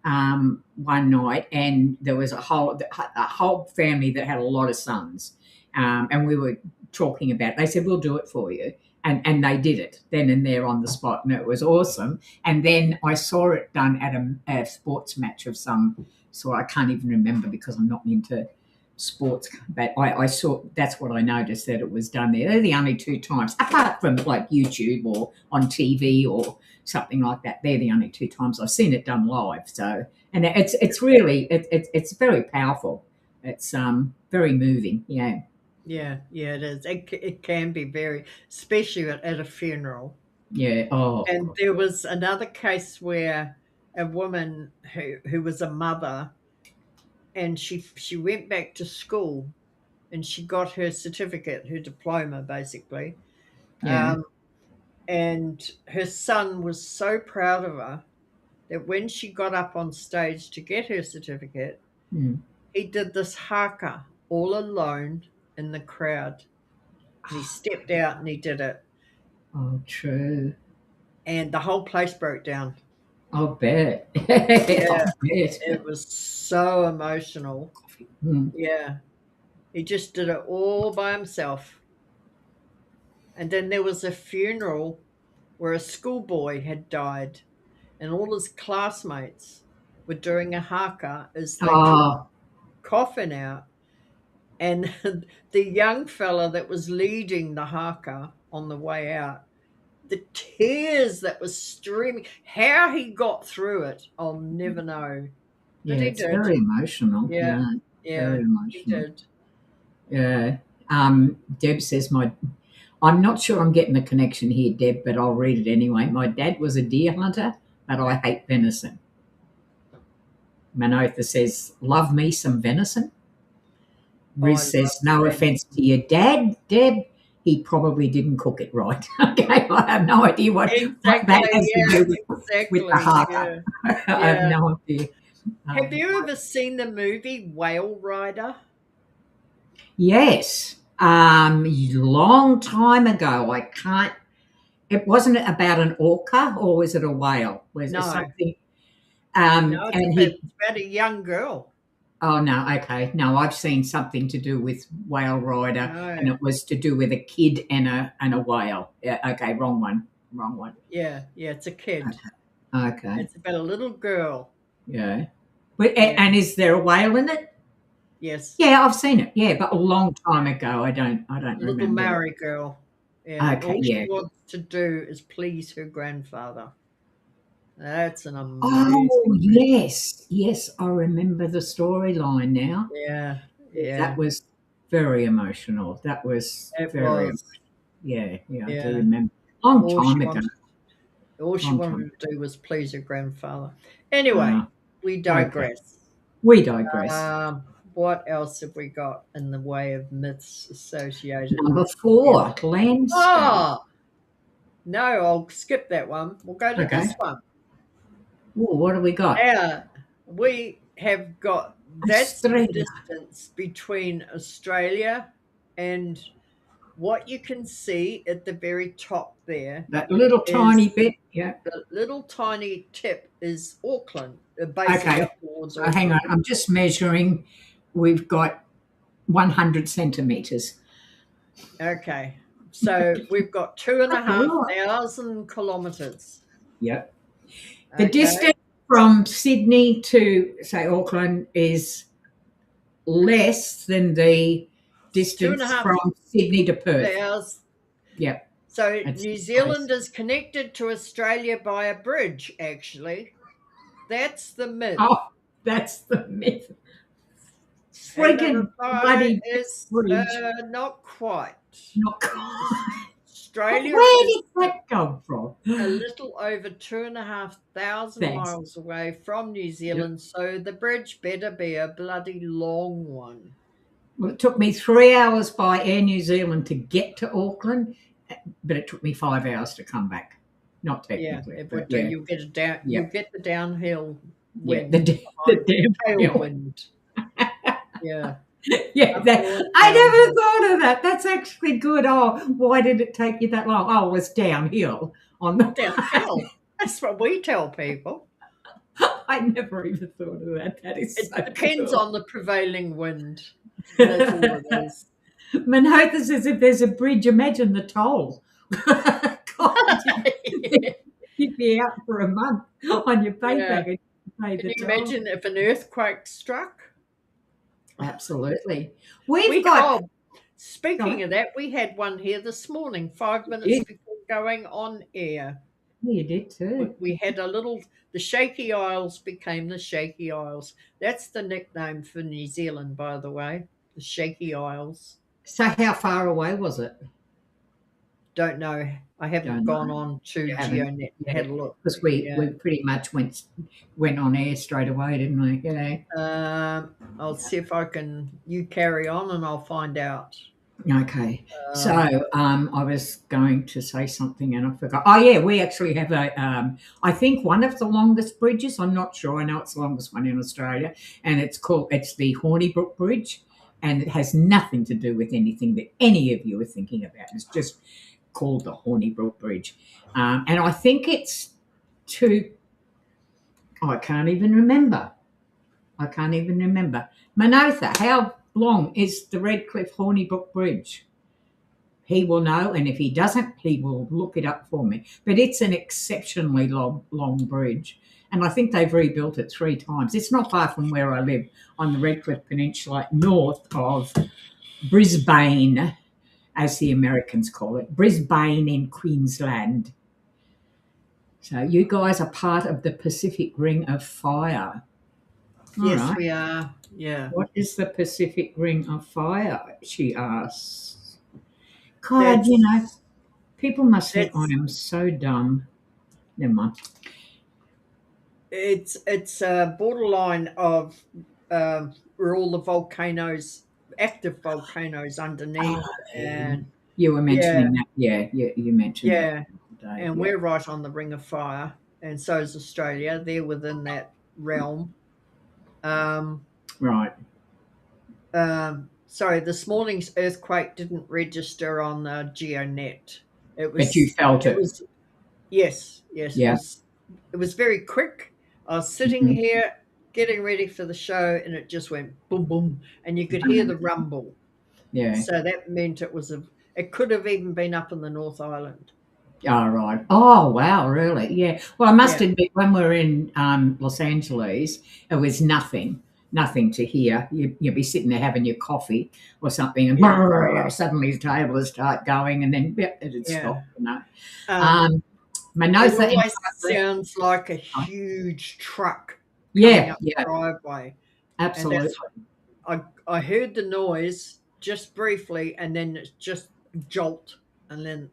one night, and there was a whole family that had a lot of sons, and we were talking about it. They said, we'll do it for you. And they did it then and there on the spot, and it was awesome. And then I saw it done at a sports match of some sort. I can't even remember because I'm not into sports, but I saw, that's what I noticed, that it was done there. They're the only two times, apart from like YouTube or on TV or something like that. They're the only two times I've seen it done live. So, and it's really it's very powerful. It's very moving. Yeah.
Yeah, it is. It can be very, especially at a funeral.
Yeah. Oh.
And there was another case where a woman who was a mother, and she went back to school, and she got her certificate, her diploma, basically.
Yeah.
And her son was so proud of her that when she got up on stage to get her certificate,
Mm.
he did this haka all alone in the crowd. And he stepped out and he did it.
Oh, true.
And the whole place broke down.
I'll bet.
Yeah.
I'll bet.
It was so emotional.
Mm.
Yeah. He just did it all by himself. And then there was a funeral where a schoolboy had died, and all his classmates were doing a haka as they took the
Oh,
coffin out. And the young fella that was leading the haka on the way out, the tears that was streaming, how he got through it, I'll never know. But
yeah,
he
it's
did.
very emotional.
Yeah,
Yeah,
yeah,
very
he
emotional.
did.
Yeah. Deb says I'm not sure I'm getting the connection here, Deb, but I'll read it anyway. My dad was a deer hunter, but I hate venison. Manotha says, love me some venison. Riz
I
says,
love
no
venison.
offence to your dad, Deb. He probably didn't cook it right. Okay, I have no idea what that has to do with the haka.
Yeah.
I have no idea.
Have you ever seen the movie Whale Rider?
Yes. Long time ago. I can't. It wasn't about an orca, or was it a whale? Was
No.
it something?
No,
And
it's about a young girl.
Oh no, okay. No, I've seen something to do with Whale Rider,
No.
and it was to do with a kid and a whale. Yeah, okay, wrong one.
Yeah, it's a kid.
Okay,
It's about a little girl.
yeah. And is there a whale in it?
Yes.
Yeah, I've seen it. Yeah, but a long time ago. I don't
Little
remember.
Maori girl. Yeah.
Okay,
All
yeah.
she wants to do is please her grandfather. That's an amazing
Oh
movie.
yes, I remember the storyline now.
Yeah.
That was very emotional. That was
It
very.
was.
Yeah, I do
Yeah.
remember. Long
All
time
she
ago.
wanted to do was please her grandfather. Anyway, we digress.
We digress.
What else have we got in the way of myths associated?
Number 4, landscape.
Oh, no, I'll skip that one. We'll go to
Okay.
this one.
Ooh, what do we got?
Yeah, we have got that's the
Australia.
distance between Australia and what you can see at the very top there.
That little tiny bit. Yeah.
The little tiny tip is Auckland, basically
Okay.
up towards
So hang on. I'm just measuring. We've got 100 centimetres.
Okay. So we've got 2,500 kilometres.
Yep. The distance from Sydney to, say, Auckland is less than the distance
2.5
from Sydney to Perth.
hours.
Yep.
So
That's
New Zealand is connected to Australia by a bridge, actually. That's the myth.
Oh, that's the myth.
And the
Freaking
reply
bloody
is
bridge.
not quite.
Not quite.
Australia
Where
is
did that come from?
a little over 2,500
Thanks.
miles away from New Zealand, so the bridge better be a bloody long one.
Well, it took me 3 hours by Air New Zealand to get to Auckland, but it took me 5 hours to come back. Not technically.
Yeah, it
but
would do. You'll get a down.
Yeah.
You'll get the downhill
Yeah,
wind.
the damn hill.
tailwind. Yeah.
Yeah, I never thought of that. That's actually good. Oh, why did it take you that long? Oh, it was downhill on the
Downhill. That's what we tell people.
I never even thought of that. That is
It
so
depends
cool.
on the prevailing wind. That's all it is.
Manotha says if there's a bridge, imagine the toll. God, you'd be out for a month on your pay
Yeah.
package. Pay
Can
the
you
toll.
imagine if an earthquake struck?
Absolutely. We've got.
Speaking of that, we had one here this morning, 5 minutes before going on air.
You did too.
We had the Shaky Isles became the Shaky Isles. That's the nickname for New Zealand, by the way, the Shaky Isles.
So how far away was it?
Don't know. I haven't gone on to GeoNet and had a look.
Because we pretty much went on air straight away, didn't we? Yeah.
I'll see if you carry on and I'll find out.
Okay. So I was going to say something and I forgot. Oh, yeah, we actually have I think one of the longest bridges. I'm not sure. I know it's the longest one in Australia, and it's the Hornibrook Bridge, and it has nothing to do with anything that any of you are thinking about. It's just called the Hornibrook Bridge. And I think it's to, I can't even remember. Manotha, how long is the Redcliffe Hornibrook Bridge? He will know, and if he doesn't, he will look it up for me. But it's an exceptionally long bridge, and I think they've rebuilt it 3 times. It's not far from where I live on the Redcliffe Peninsula, north of Brisbane, as the Americans call it, Brisbane in Queensland. So you guys are part of the Pacific Ring of Fire. All
Yes,
right.
we are. Yeah.
What is the Pacific Ring of Fire? She asks. God, you know, people must think I am so dumb. Never mind.
It's a borderline of where all the volcanoes, active volcanoes underneath, and
You were mentioning that. Yeah, you mentioned that today.
and
Yeah.
we're right on the Ring of Fire, and so is Australia. They're within that realm.
Right.
Sorry, this morning's earthquake didn't register on the GeoNet.
But you felt it.
Was yes.
Yeah.
It was very quick. I was sitting here getting ready for the show, and it just went boom, boom, and you could hear the rumble.
Yeah.
So that meant it could have even been up in the North Island.
Oh, right. Oh, wow, really? Yeah. Well, I must admit, when we were in Los Angeles, it was nothing to hear. You'd be sitting there having your coffee or something, and suddenly the table would start going, and then it'd stop, you know.
It always sounds like a huge truck coming up the driveway.
Absolutely.
I heard the noise just briefly, and then it's just jolt, and then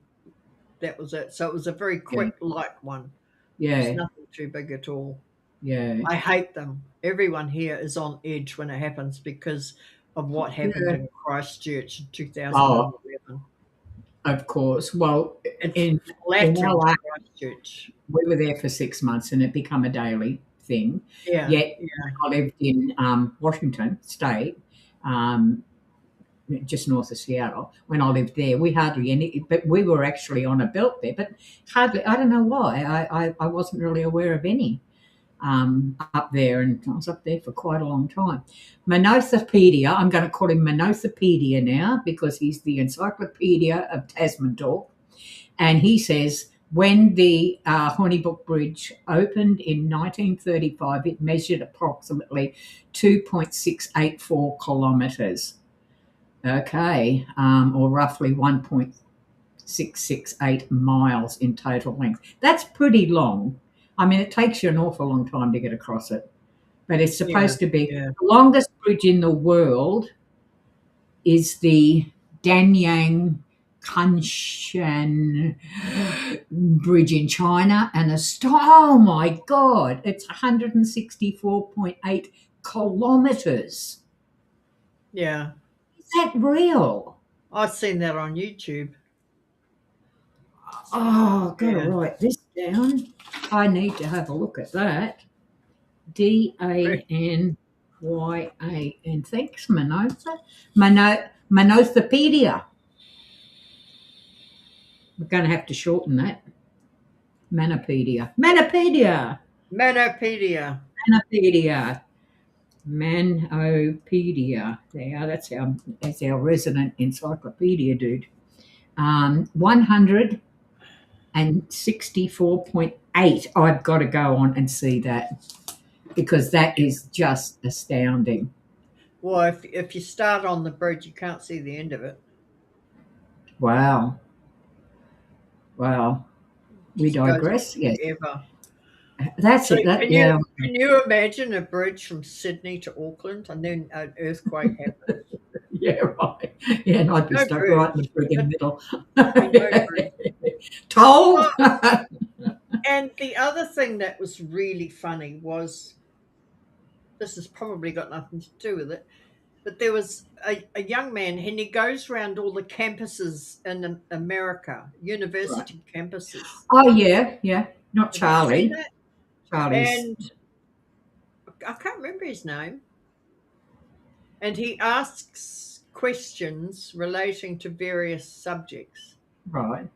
that was it. So it was a very quick, light one.
Yeah.
It's nothing too big at all.
Yeah.
I hate them. Everyone here is on edge when it happens because of what happened in Christchurch in 2011.
Of course. Well,
in Christchurch,
we were there for 6 months, and it became a daily thing. Yet I lived in Washington State, just north of Seattle. When I lived there, we hardly but we were actually on a belt there, but hardly. I don't know why. I wasn't really aware of any up there, and I was up there for quite a long time. Manothopedia, I'm going to call him Manothopedia now because he's the encyclopedia of Tasman Talk, and he says when the Hornibrook Bridge opened in 1935, it measured approximately 2.684 kilometres. Okay, or roughly 1.668 miles in total length. That's pretty long. I mean, it takes you an awful long time to get across it, but it's supposed to be the longest bridge in the world is the Danyang Kanshan Bridge in China, and oh my God, it's 164.8 kilometres.
Yeah.
Is that real?
I've seen that on YouTube.
Oh, gotta write this down. I need to have a look at that. Danyang. Thanks, Manotha. Manothopedia. We're going to have to shorten that. Manopedia. Manopedia. There, that's our resident encyclopedia dude. 164.8. I've got to go on and see that because that is just astounding.
Well, if you start on the bridge, you can't see the end of it.
Wow. We digress. Yes. That's it.
Can you imagine a bridge from Sydney to Auckland and then an earthquake happens?
Yeah, right. Yeah, and I'd be stuck right in the friggin' middle. Told.
And the other thing that was really funny was, this has probably got nothing to do with it, But there was a young man, and he goes around all the campuses in America,
Right.
university campuses.
Oh, yeah, yeah. Not
Have you seen
Charlie.
that?
Charlie's.
And I can't remember his name. And he asks questions relating to various subjects.
Right.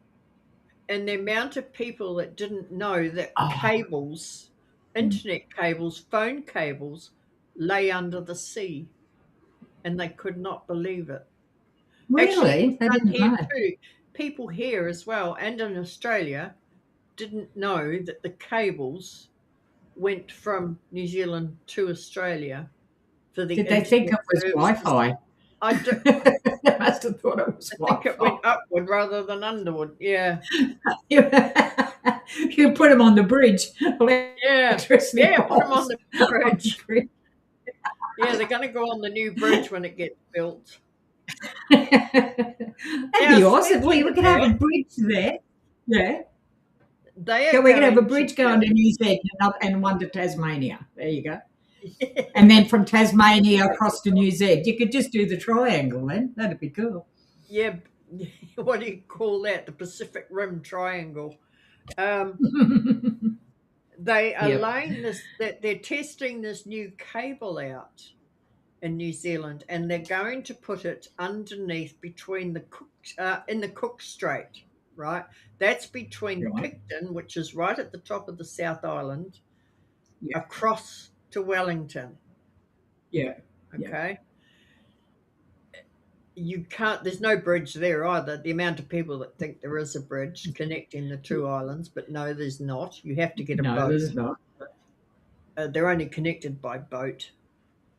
And the amount of people that didn't know that
Oh,
cables, internet cables, phone cables, lay under the sea, and they could not believe it. Actually, it
really?
was
I
done
didn't
here
know.
too. People here as well, and in Australia, didn't know that the cables went from New Zealand to Australia for the
Did they think
internet
it was
services.
Wi-Fi?
I, do,
They must have thought it was
I think it went
Wi-Fi.
upward rather than underward. Yeah,
You put them on the bridge.
yeah,
Electricity
yeah. Put them on
poles
the
on the
bridge.
bridge.
Yeah, they're going to go on the new bridge when it gets built.
That'd
Now,
be awesome.
speaking
We
of
could have a
that,
bridge there. Yeah.
they
So
are
we could have a
going
bridge
to
going to New Zealand and one to Tasmania. There you go. And then from Tasmania across to New Zealand. You could just do the triangle then. That'd be cool.
yeah. What do you call that? The Pacific Rim Triangle. They are
Yep.
laying this. That they're testing this new cable out in New Zealand, and they're going to put it underneath between the in the Cook Strait. Right, that's between
Right.
Picton, which is right at the top of the South Island,
Yeah.
across to Wellington.
Yeah. Yeah.
Okay. You can't, there's no bridge there either. The amount of people that think there is a bridge connecting the two islands, but no, there's not. You have to get a
No,
boat.
there's not.
They're only connected by boat.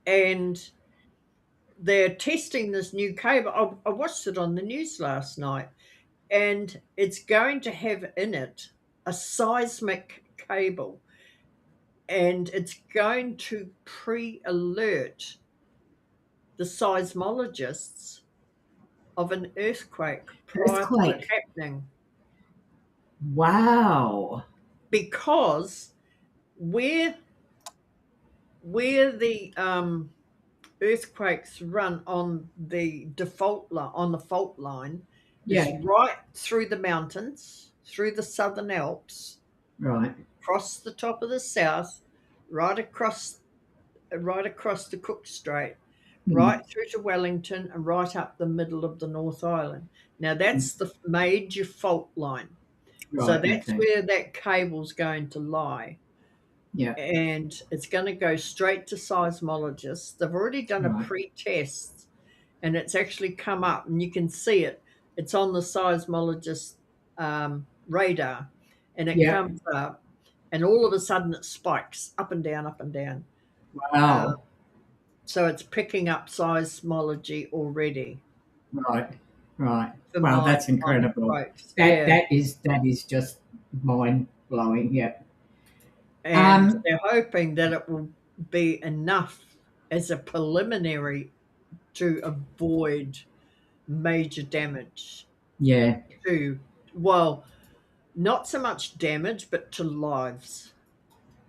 And they're testing this new cable. I watched it on the news last night, and it's going to have in it a seismic cable, and it's going to pre-alert the seismologists of an earthquake prior to it
Earthquake.
happening,
Wow.
because where the earthquakes run on the fault line
Yeah.
is right through the mountains, through the southern Alps,
Right.
across the top of the south, right across the Cook Strait, right through to Wellington, and right up the middle of the North Island. Now that's the major fault line. So
Right.
that's
Okay.
where that cable's going to lie.
Yeah.
And it's going to go straight to seismologists. They've already done a
Right.
pre-test, and it's actually come up, and you can see it. It's on the seismologist radar, and it
Yeah.
comes up, and all of a sudden it spikes up and down, up and down.
Wow.
So it's picking up seismology already.
Right. Right.
for
Wow,
my
that's incredible.
folks.
That
Yeah.
that is just mind blowing. Yeah.
And they're hoping that it will be enough as a preliminary to avoid major damage
Yeah.
to, well, not so much damage, but to lives.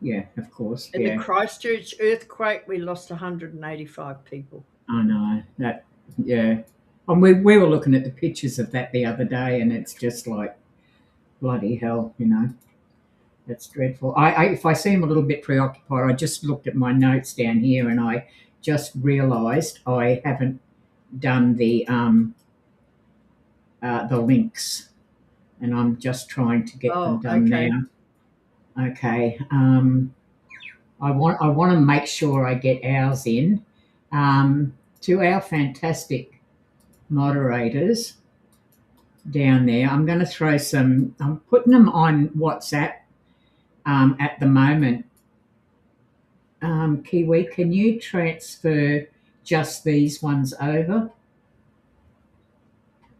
Yeah. Of course.
In
Yeah.
the Christchurch earthquake, we lost 185 people.
I know that. Yeah. And we were looking at the pictures of that the other day, and it's just like bloody hell. That's dreadful. If I seem a little bit preoccupied, I just looked at my notes down here, and I just realised I haven't done the links, and I'm just trying to get them done
okay.
now. Okay. I want to make sure I get ours in to our fantastic moderators down there. I'm going to throw some. I'm putting them on WhatsApp at the moment. Kiwi, can you transfer just these ones over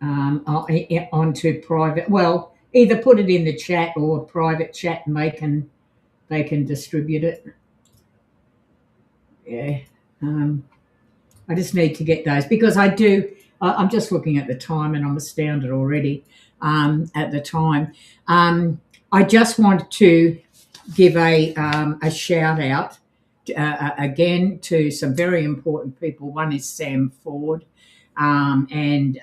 onto private? Well, either put it in the chat or private chat, and they can distribute it. Yeah. I just need to get those because I'm just looking at the time and I'm astounded already at the time. I just want to give a shout out again, to some very important people. One is Sam Ford, and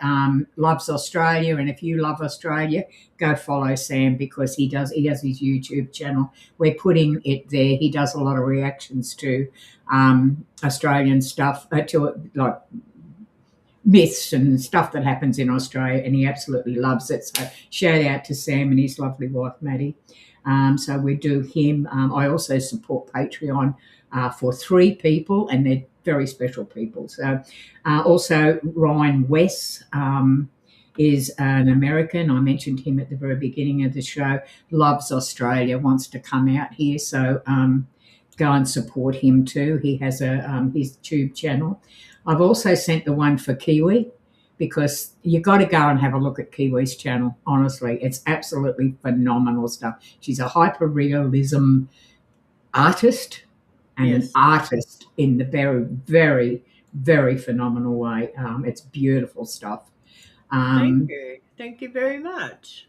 loves Australia. And if you love Australia, go follow Sam, because he has his YouTube channel. We're putting it there. He does a lot of reactions to Australian stuff, to like myths and stuff that happens in Australia, and he absolutely loves it. So shout out to Sam and his lovely wife Maddie. So we do him. I also support Patreon for 3 people, and they're very special people. So also Ryan West is an American. I mentioned him at the very beginning of the show. Loves Australia, wants to come out here. So go and support him too. He has his tube channel. I've also sent the one for Kiwi, because you got to go and have a look at Kiwi's channel. Honestly, it's absolutely phenomenal stuff. She's a hyper-realism artist, and an artist in the very, very, very phenomenal way. It's beautiful stuff.
Thank you. Thank you very much.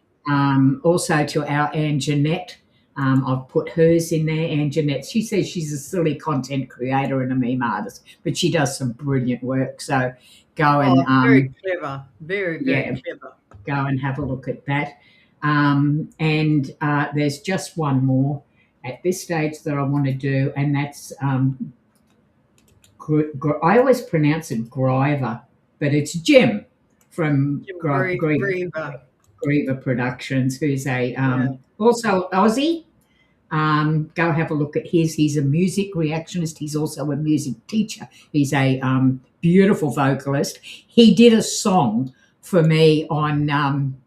Also to our Anne Jeanette. I've put hers in there. Anne Jeanette, she says she's a silly content creator and a meme artist, but she does some brilliant work. So go and
very clever, very clever.
Go and have a look at that. And there's just one more at this stage that I want to do, and that's I always pronounce it Griver, but it's Jim from Griver Productions, who's a also Aussie. Go have a look at his. He's a music reactionist. He's also a music teacher. He's a beautiful vocalist. He did a song for me on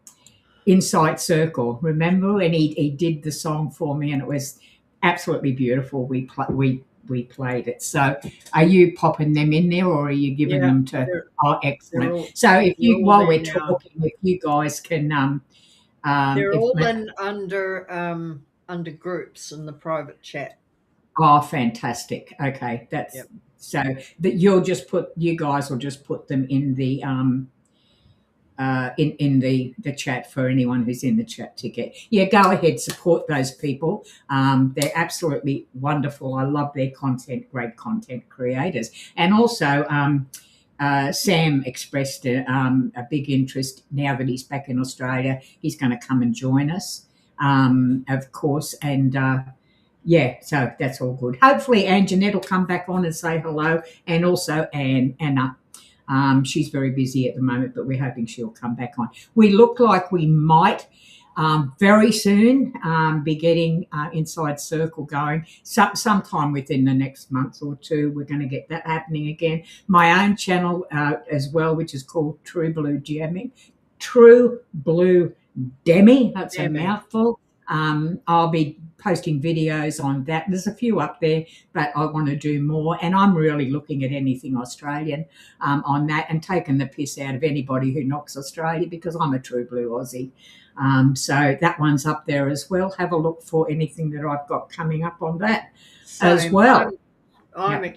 Inside Circle, remember? And he did the song for me, and it was absolutely beautiful. We played it. So are you popping them in there, or are you giving them to? Oh, excellent. So if you, while we're talking, if you guys can,
they're all in under groups in the private chat.
Oh, fantastic. Okay, that's so that you guys will just put them in the in the chat for anyone who's in the chat to get. Yeah, go ahead, support those people. They're absolutely wonderful. I love their content, great content creators. And also Sam expressed a big interest now that he's back in Australia. He's going to come and join us, of course. And so that's all good. Hopefully Anne Jeanette will come back on and say hello, and also Anna. She's very busy at the moment, but we're hoping she'll come back on. We look like we might very soon be getting Inside Circle going. Sometime within the next month or two, we're going to get that happening again. My own channel as well, which is called True Blue Demi. That's a mouthful. I'll be posting videos on that. There's a few up there, but I want to do more. And I'm really looking at anything Australian on that, and taking the piss out of anybody who knocks Australia, because I'm a true blue Aussie. So that one's up there as well. Have a look for anything that I've got coming up on that as well.
I'm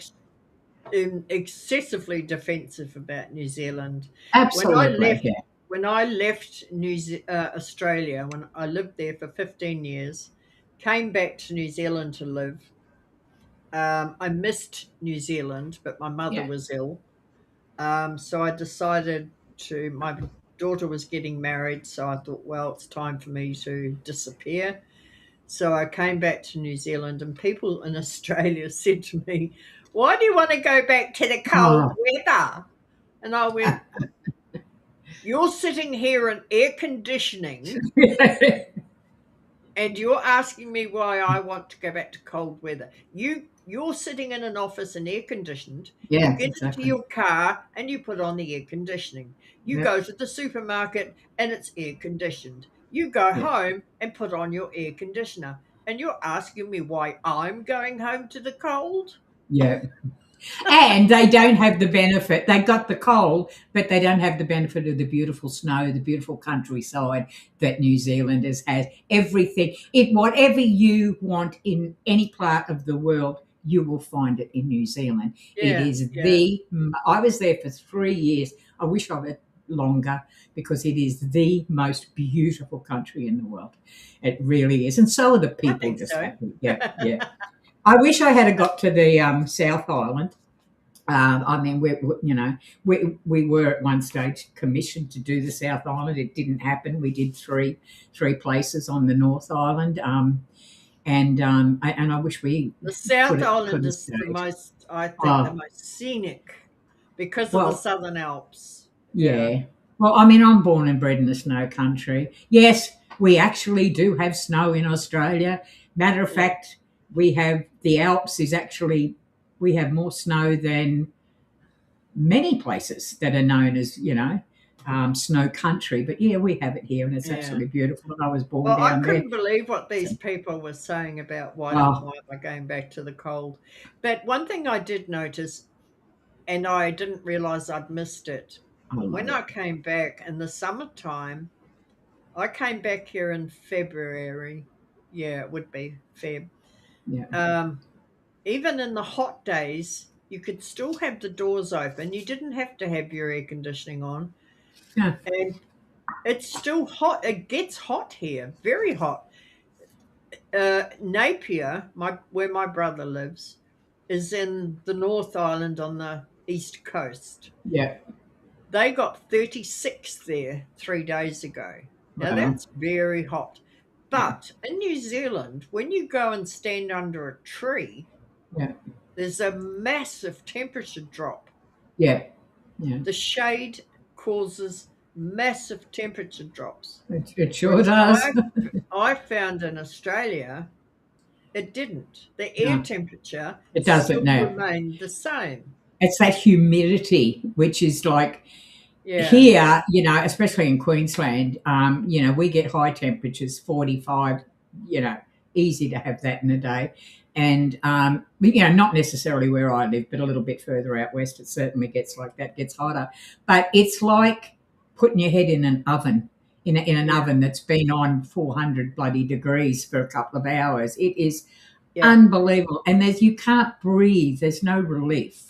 excessively defensive about New Zealand.
Absolutely.
When I left Australia, when I lived there for 15 years, came back to New Zealand to live. I missed New Zealand, but my mother was ill. So I decided my daughter was getting married, so I thought, well, it's time for me to disappear. So I came back to New Zealand, and people in Australia said to me, why do you want to go back to the cold weather? And I went, you're sitting here in air conditioning and you're asking me why I want to go back to cold weather. You're sitting in an office and air conditioned.
Yeah,
you get into your car and you put on the air conditioning. You go to the supermarket and it's air conditioned. You go home and put on your air conditioner. And you're asking me why I'm going home to the cold?
Yeah. And they don't have the benefit. They got the cold, but they don't have the benefit of the beautiful snow, the beautiful countryside that New Zealanders has. Everything, whatever you want in any part of the world, you will find it in New Zealand. It is I was there for 3 years. I wish I were longer, because it is the most beautiful country in the world. It really is. And so are the people. Just happy. Yeah. I wish I had got to the South Island. I mean, we were at one stage commissioned to do the South Island. It didn't happen. We did three places on the North Island, and I wish we
The South
could
Island
have
is the
stayed.
most, I think,
Oh.
the most scenic because of
Well,
the Southern Alps.
Yeah. Well, I mean, I'm born and bred in the snow country. Yes, we actually do have snow in Australia. Matter of fact, we have the Alps is actually, we have more snow than many places that are known as, snow country. But yeah, we have it here and it's
Yeah.
absolutely beautiful. And I was born
Well, I
down there.
couldn't believe what these people were saying about why
Oh.
am I going back to the cold. But one thing I did notice, and I didn't realize I'd missed it, when I came back in the summertime, I came back here in February. Yeah, it would be Feb.
Yeah.
Even in the hot days, you could still have the doors open. You didn't have to have your air conditioning on.
Yeah.
And it's still hot. It gets hot here, very hot. Napier, where my brother lives, is in the North Island on the east coast.
Yeah.
They got 36 there 3 days ago. Now
Wow.
that's very hot. But in New Zealand, when you go and stand under a tree,
Yeah.
there's a massive temperature drop.
Yeah. Yeah.
The shade causes massive temperature drops.
It sure does.
I found in Australia, it didn't. The air
No.
temperature
It doesn't
still
now.
remained the same.
It's that humidity, which is like
Yeah.
here, especially in Queensland, we get high temperatures, 45, easy to have that in a day. And, not necessarily where I live, but a little bit further out west, it certainly gets like that, gets hotter. But it's like putting your head in an oven, in an oven that's been on 400 bloody degrees for a couple of hours. It is unbelievable. And you can't breathe. There's no relief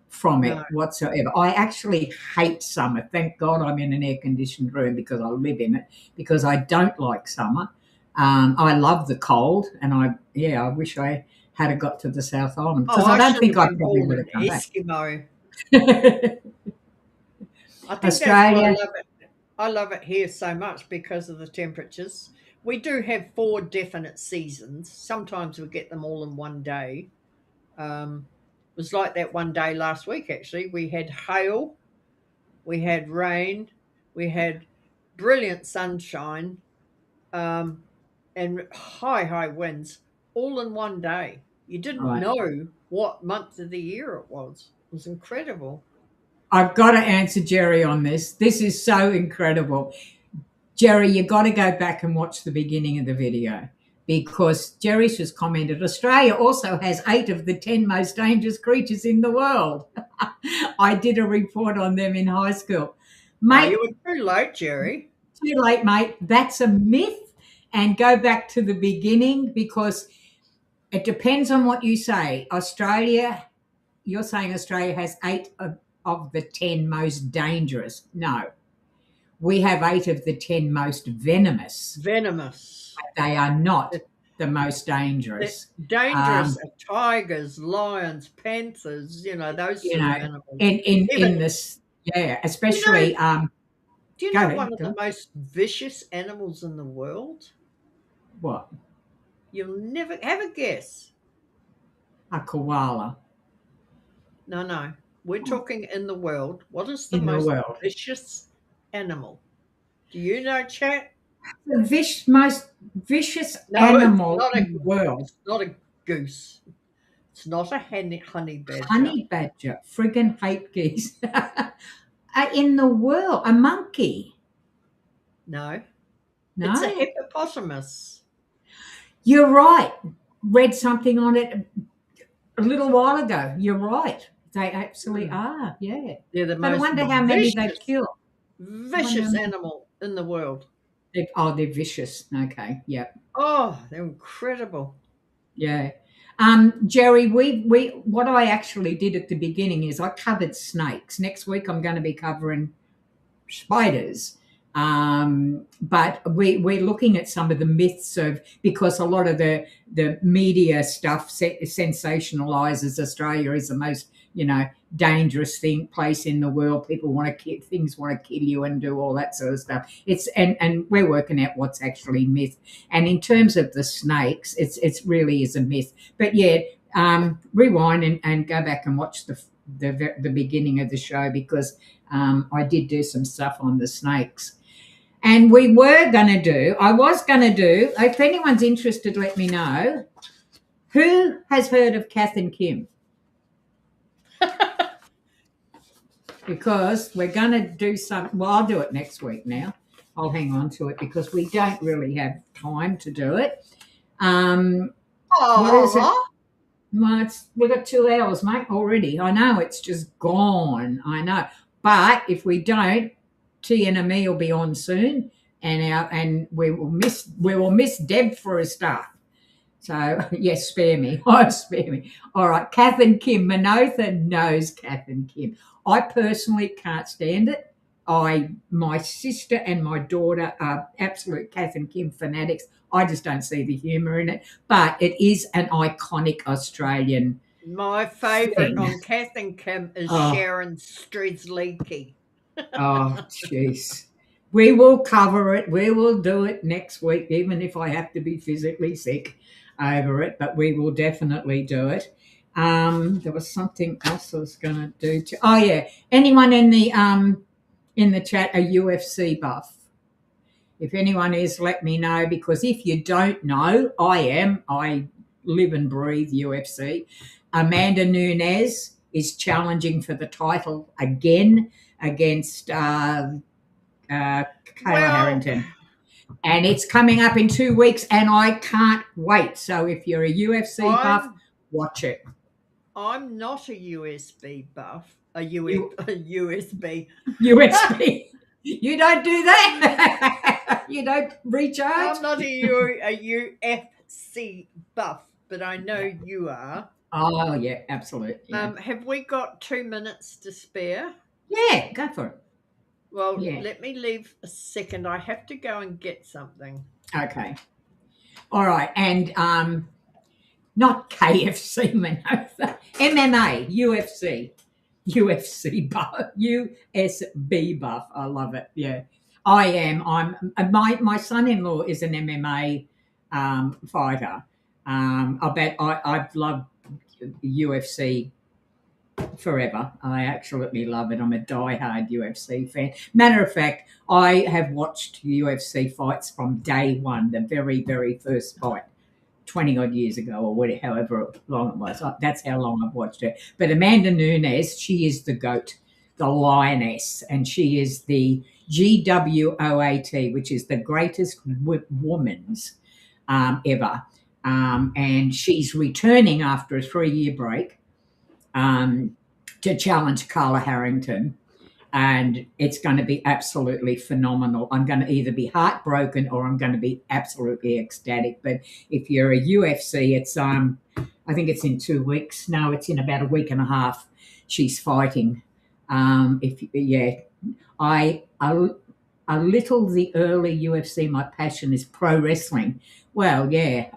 from it whatsoever. I actually hate summer. Thank God I'm in an air-conditioned room because I live in it, because I don't like summer. I love the cold, and I wish I had got to the South Island, because I don't think I probably would have come back.
Eskimo. I think
Australia.
that's why I love it here so much, because of the temperatures. We do have 4 definite seasons. Sometimes we get them all in one day. It was like that one day last week, actually. We had hail, we had rain, we had brilliant sunshine, and high winds all in one day. You didn't know what month of the year it was. It was incredible.
I've got to answer Jerry on this. This is so incredible. Jerry, you've got to go back and watch the beginning of the video, because Jerry's just commented, Australia also has 8 of the 10 most dangerous creatures in the world. I did a report on them in high school. Mate,
you were too late, Jerry.
Too late, mate. That's a myth. And go back to the beginning, because it depends on what you say. Australia, you're saying Australia has 8 of the 10 most dangerous. No. We have 8 of the 10 most venomous.
Venomous.
They are not the most dangerous.
Dangerous are tigers, lions, panthers, those sort of animals.
In this, especially.
Do you know one of the most vicious animals in the world?
What?
You'll never have a guess.
A koala.
No. We're talking in the world. What is the most vicious animal? Do you know, chat?
The most vicious animal in the world.
It's not a goose. It's not a honey badger.
Honey badger. Friggin' hate geese. In the world, a monkey.
No. It's a hippopotamus.
You're right. Read something on it a little while ago. You're right. They absolutely are. Yeah.
They're the
but
most
I wonder how many they kill.
Vicious animal in the world.
They're vicious. Okay. Yeah.
Oh, they're incredible.
Yeah. Jerry, what I actually did at the beginning is I covered snakes. Next week I'm going to be covering spiders. But we're looking at some of the myths of, because a lot of the media stuff sensationalizes Australia as the most, dangerous place in the world. People want to kill you and do all that sort of stuff. And we're working out what's actually myth. And in terms of the snakes, it's really is a myth. But yeah, rewind and go back and watch the beginning of the show, because I did do some stuff on the snakes. And I was going to do, if anyone's interested, let me know, who has heard of Kath and Kim? Because we're going to do I'll do it next week now. I'll hang on to it because we don't really have time to do it. What is it? Well, we've got 2 hours, mate, already. I know, it's just gone. I know. But if we don't, T and me will be on soon, and we will miss Deb for a start. So yes, spare me. Spare me. All right, Kath and Kim. Manotha knows Kath and Kim. I personally can't stand it. My sister and my daughter are absolute Kath and Kim fanatics. I just don't see the humour in it, but it is an iconic Australian.
My favourite
thing.
on Kath and Kim is Sharon Strzelecki.
Oh, jeez. We will cover it. We will do it next week, even if I have to be physically sick over it, but we will definitely do it. There was something else I was going to do. Oh, yeah. Anyone in the chat a UFC buff? If anyone is, let me know, because if you don't know, I live and breathe UFC. Amanda Nunes is challenging for the title again against Kayla Harrington. And it's coming up in 2 weeks, and I can't wait. So if you're a UFC buff, watch it.
I'm not a USB buff. A USB.
USB. You don't do that. You don't recharge.
I'm not a UFC buff, but I know you are.
Oh, yeah, absolutely. Yeah.
Have we got 2 minutes to spare?
Yeah, go for it.
Well, let me leave a second. I have to go and get something.
Okay. All right. And not KFC, Manotha. MMA, UFC buff, USB buff. I love it. Yeah, I am. My son-in-law is an MMA fighter. I bet I've loved UFC forever. I absolutely love it. I'm a die-hard UFC fan. Matter of fact, I have watched UFC fights from day one, the very, very first fight, 20 odd years ago, or whatever, however long it was. That's how long I've watched it. But Amanda Nunes, she is the GOAT, the lioness, and she is the GWOAT, which is the greatest woman's ever. And she's returning after a 3-year break to challenge Kayla Harrington. And it's going to be absolutely phenomenal. I'm going to either be heartbroken or I'm going to be absolutely ecstatic. But if you're a UFC, it's I think it's in 2 weeks. No, it's in about a week and a half. She's fighting. A little the early UFC. My passion is pro wrestling. Well, yeah.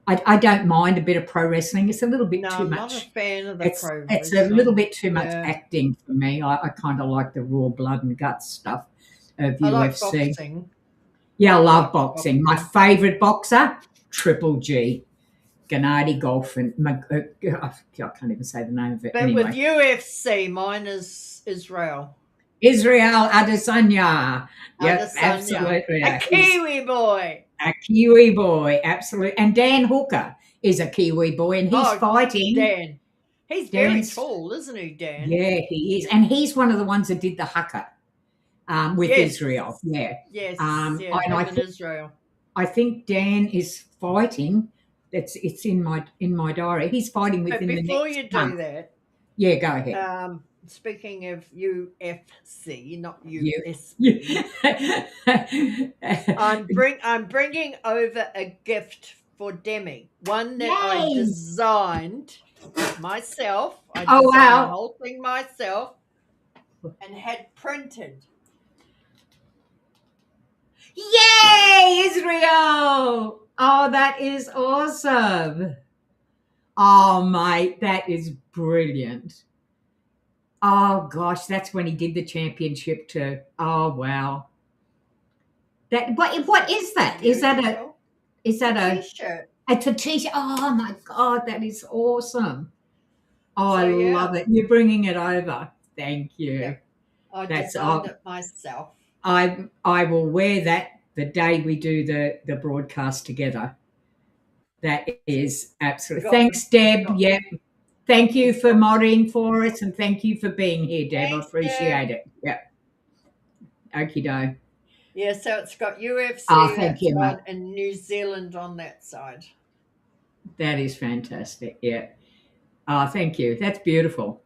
I don't mind a bit of pro wrestling. It's a little bit too much.
I'm not a fan of the pro wrestling.
It's a little bit too much acting for me. I kind of like the raw blood and guts stuff of UFC.
I like boxing.
Yeah, I love boxing. My favourite boxer, Triple G, Gennady Golovkin. I can't even say the name of it.
But
anyway.
With UFC, mine is Israel.
Israel Adesanya. Yep, absolutely.
A Kiwi boy.
A Kiwi boy, absolutely. And Dan Hooker is a Kiwi boy, and he's fighting.
Dan. He's very tall, isn't he, Dan?
Yeah, he is. And he's one of the ones that did the haka with Israel. Yeah.
Yes, Israel.
I think Dan is fighting. It's in my diary. He's fighting within the next month.
Before you do that.
Yeah, go ahead.
Speaking of UFC, not USB, I'm bringing over a gift for Demi, one that I designed myself. I designed the whole thing myself and had printed.
Yay, Israel! Oh, that is awesome. Oh, mate, that is brilliant. Oh, gosh, that's when he did the championship too. Oh, wow. What is that? Is that a
T-shirt?
it's a t-shirt? Oh, my God, that is awesome. Oh, I
So, yeah.
love it. You're bringing it over. Thank you.
Yeah. I
That's
designed it myself.
I will wear that the day we do the broadcast together. That is absolutely. Thanks, Deb. Yep. Thank you for modding for us, and thank you for being here, Deb.
Thanks,
I appreciate
Deb.
it. Yep. Okie doke.
Yeah, so it's got UFC
Oh, thank you,
side
mate.
and New Zealand on that side.
That is fantastic. Yeah. Oh, thank you. That's beautiful.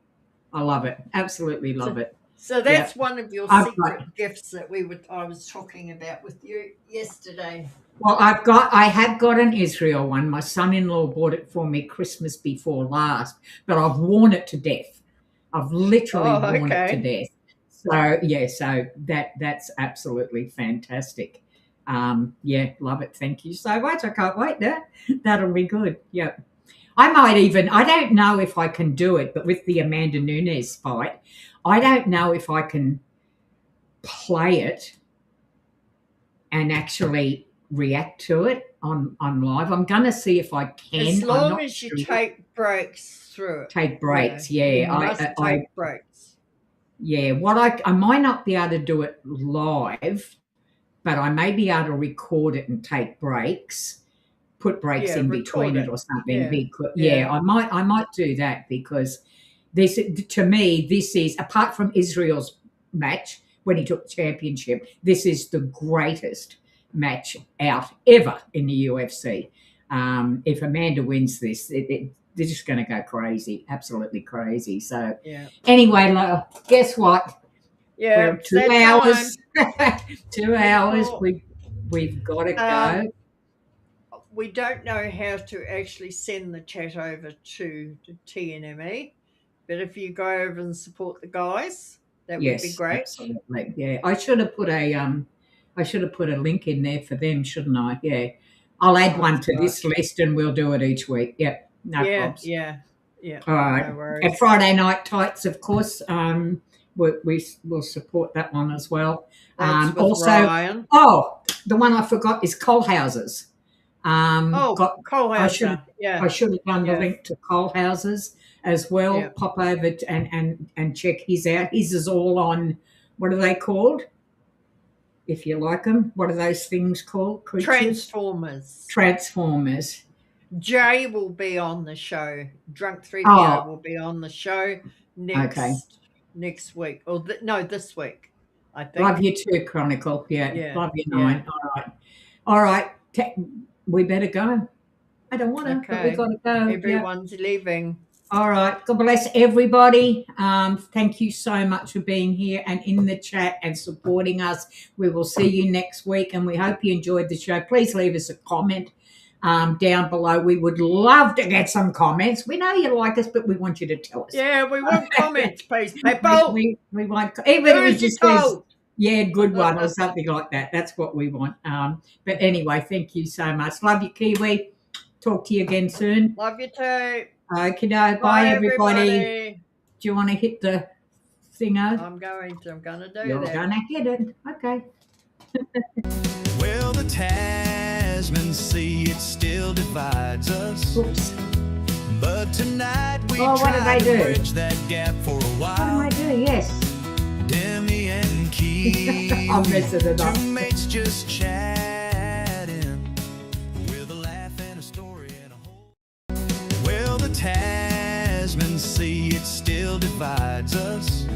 I love it. Absolutely love it.
So that's one of your secret gifts that I was talking about with you yesterday.
Well, I have got an Israel one. My son-in-law bought it for me Christmas before last, but I've worn it to death. I've literally worn it to death. So yeah, so that's absolutely fantastic. Yeah, love it. Thank you so much. I can't wait. That'll be good. Yep. I don't know if I can do it, but with the Amanda Nunes fight, I don't know if I can play it and actually react to it on live. I'm going to see if I can.
As long as you take breaks through it.
Take breaks, yeah.
You must take breaks.
Yeah, I might not be able to do it live, but I may be able to record it and take breaks, put breaks in between it or something.
Yeah.
I might do that because this, to me, this is, apart from Israel's match when he took the championship, this is the greatest match out ever in the UFC. If Amanda wins this, they're just going to go crazy, absolutely crazy. So anyway, guess what?
Yeah,
we're 2 hours. 2 hours. We've got to go.
We don't know how to actually send the chat over to TNME, but if you go over and support the guys, that would be great.
Absolutely. Yeah, I should have put a link in there for them, shouldn't I? Yeah, I'll add one to this list, and we'll do it each week. Yep. No problems.
Yeah.
All right.
No worries.
And Friday Night Tights, of course. We will support that one as well.
That's with
also,
Ryan.
Oh, the one I forgot is Coal Houses.
Coal Houses.
I should have done the link to Coal Houses as well.
Yeah.
Pop over and check his out. His is all on, what are they called? If you like them, what are those things called? Creatures? Transformers.
Jay will be on the show. Drunk 3PO will be on the show next week. Or this week, I think.
Love you too, Chronicle. Yeah. Love you, Nine. All right. We better go. I don't want to, but we got to go.
Everyone's leaving.
All right. God bless everybody. Thank you so much for being here and in the chat and supporting us. We will see you next week, and we hope you enjoyed the show. Please leave us a comment down below. We would love to get some comments. We know you like us, but we want you to tell us.
Yeah, we want comments, please, people.
We want, even if it just says, good one or something like that. That's what we want. But anyway, thank you so much. Love you, Kiwi. Talk to you again soon.
Love you too.
Okay, bye everybody. Do you want to hit the thingo?
I'm going to do that.
You're going to hit it. Okay.
Well, the Tasman Sea, it still divides us.
Oops.
But tonight we
what did I
try to
do?
bridge that gap for a while.
What do I do? Yes.
Demi and Kiwi,
I'm messing it up.
two mates just chatting with a laugh and a story and a whole. Well, the Tasman Sea, it still divides us.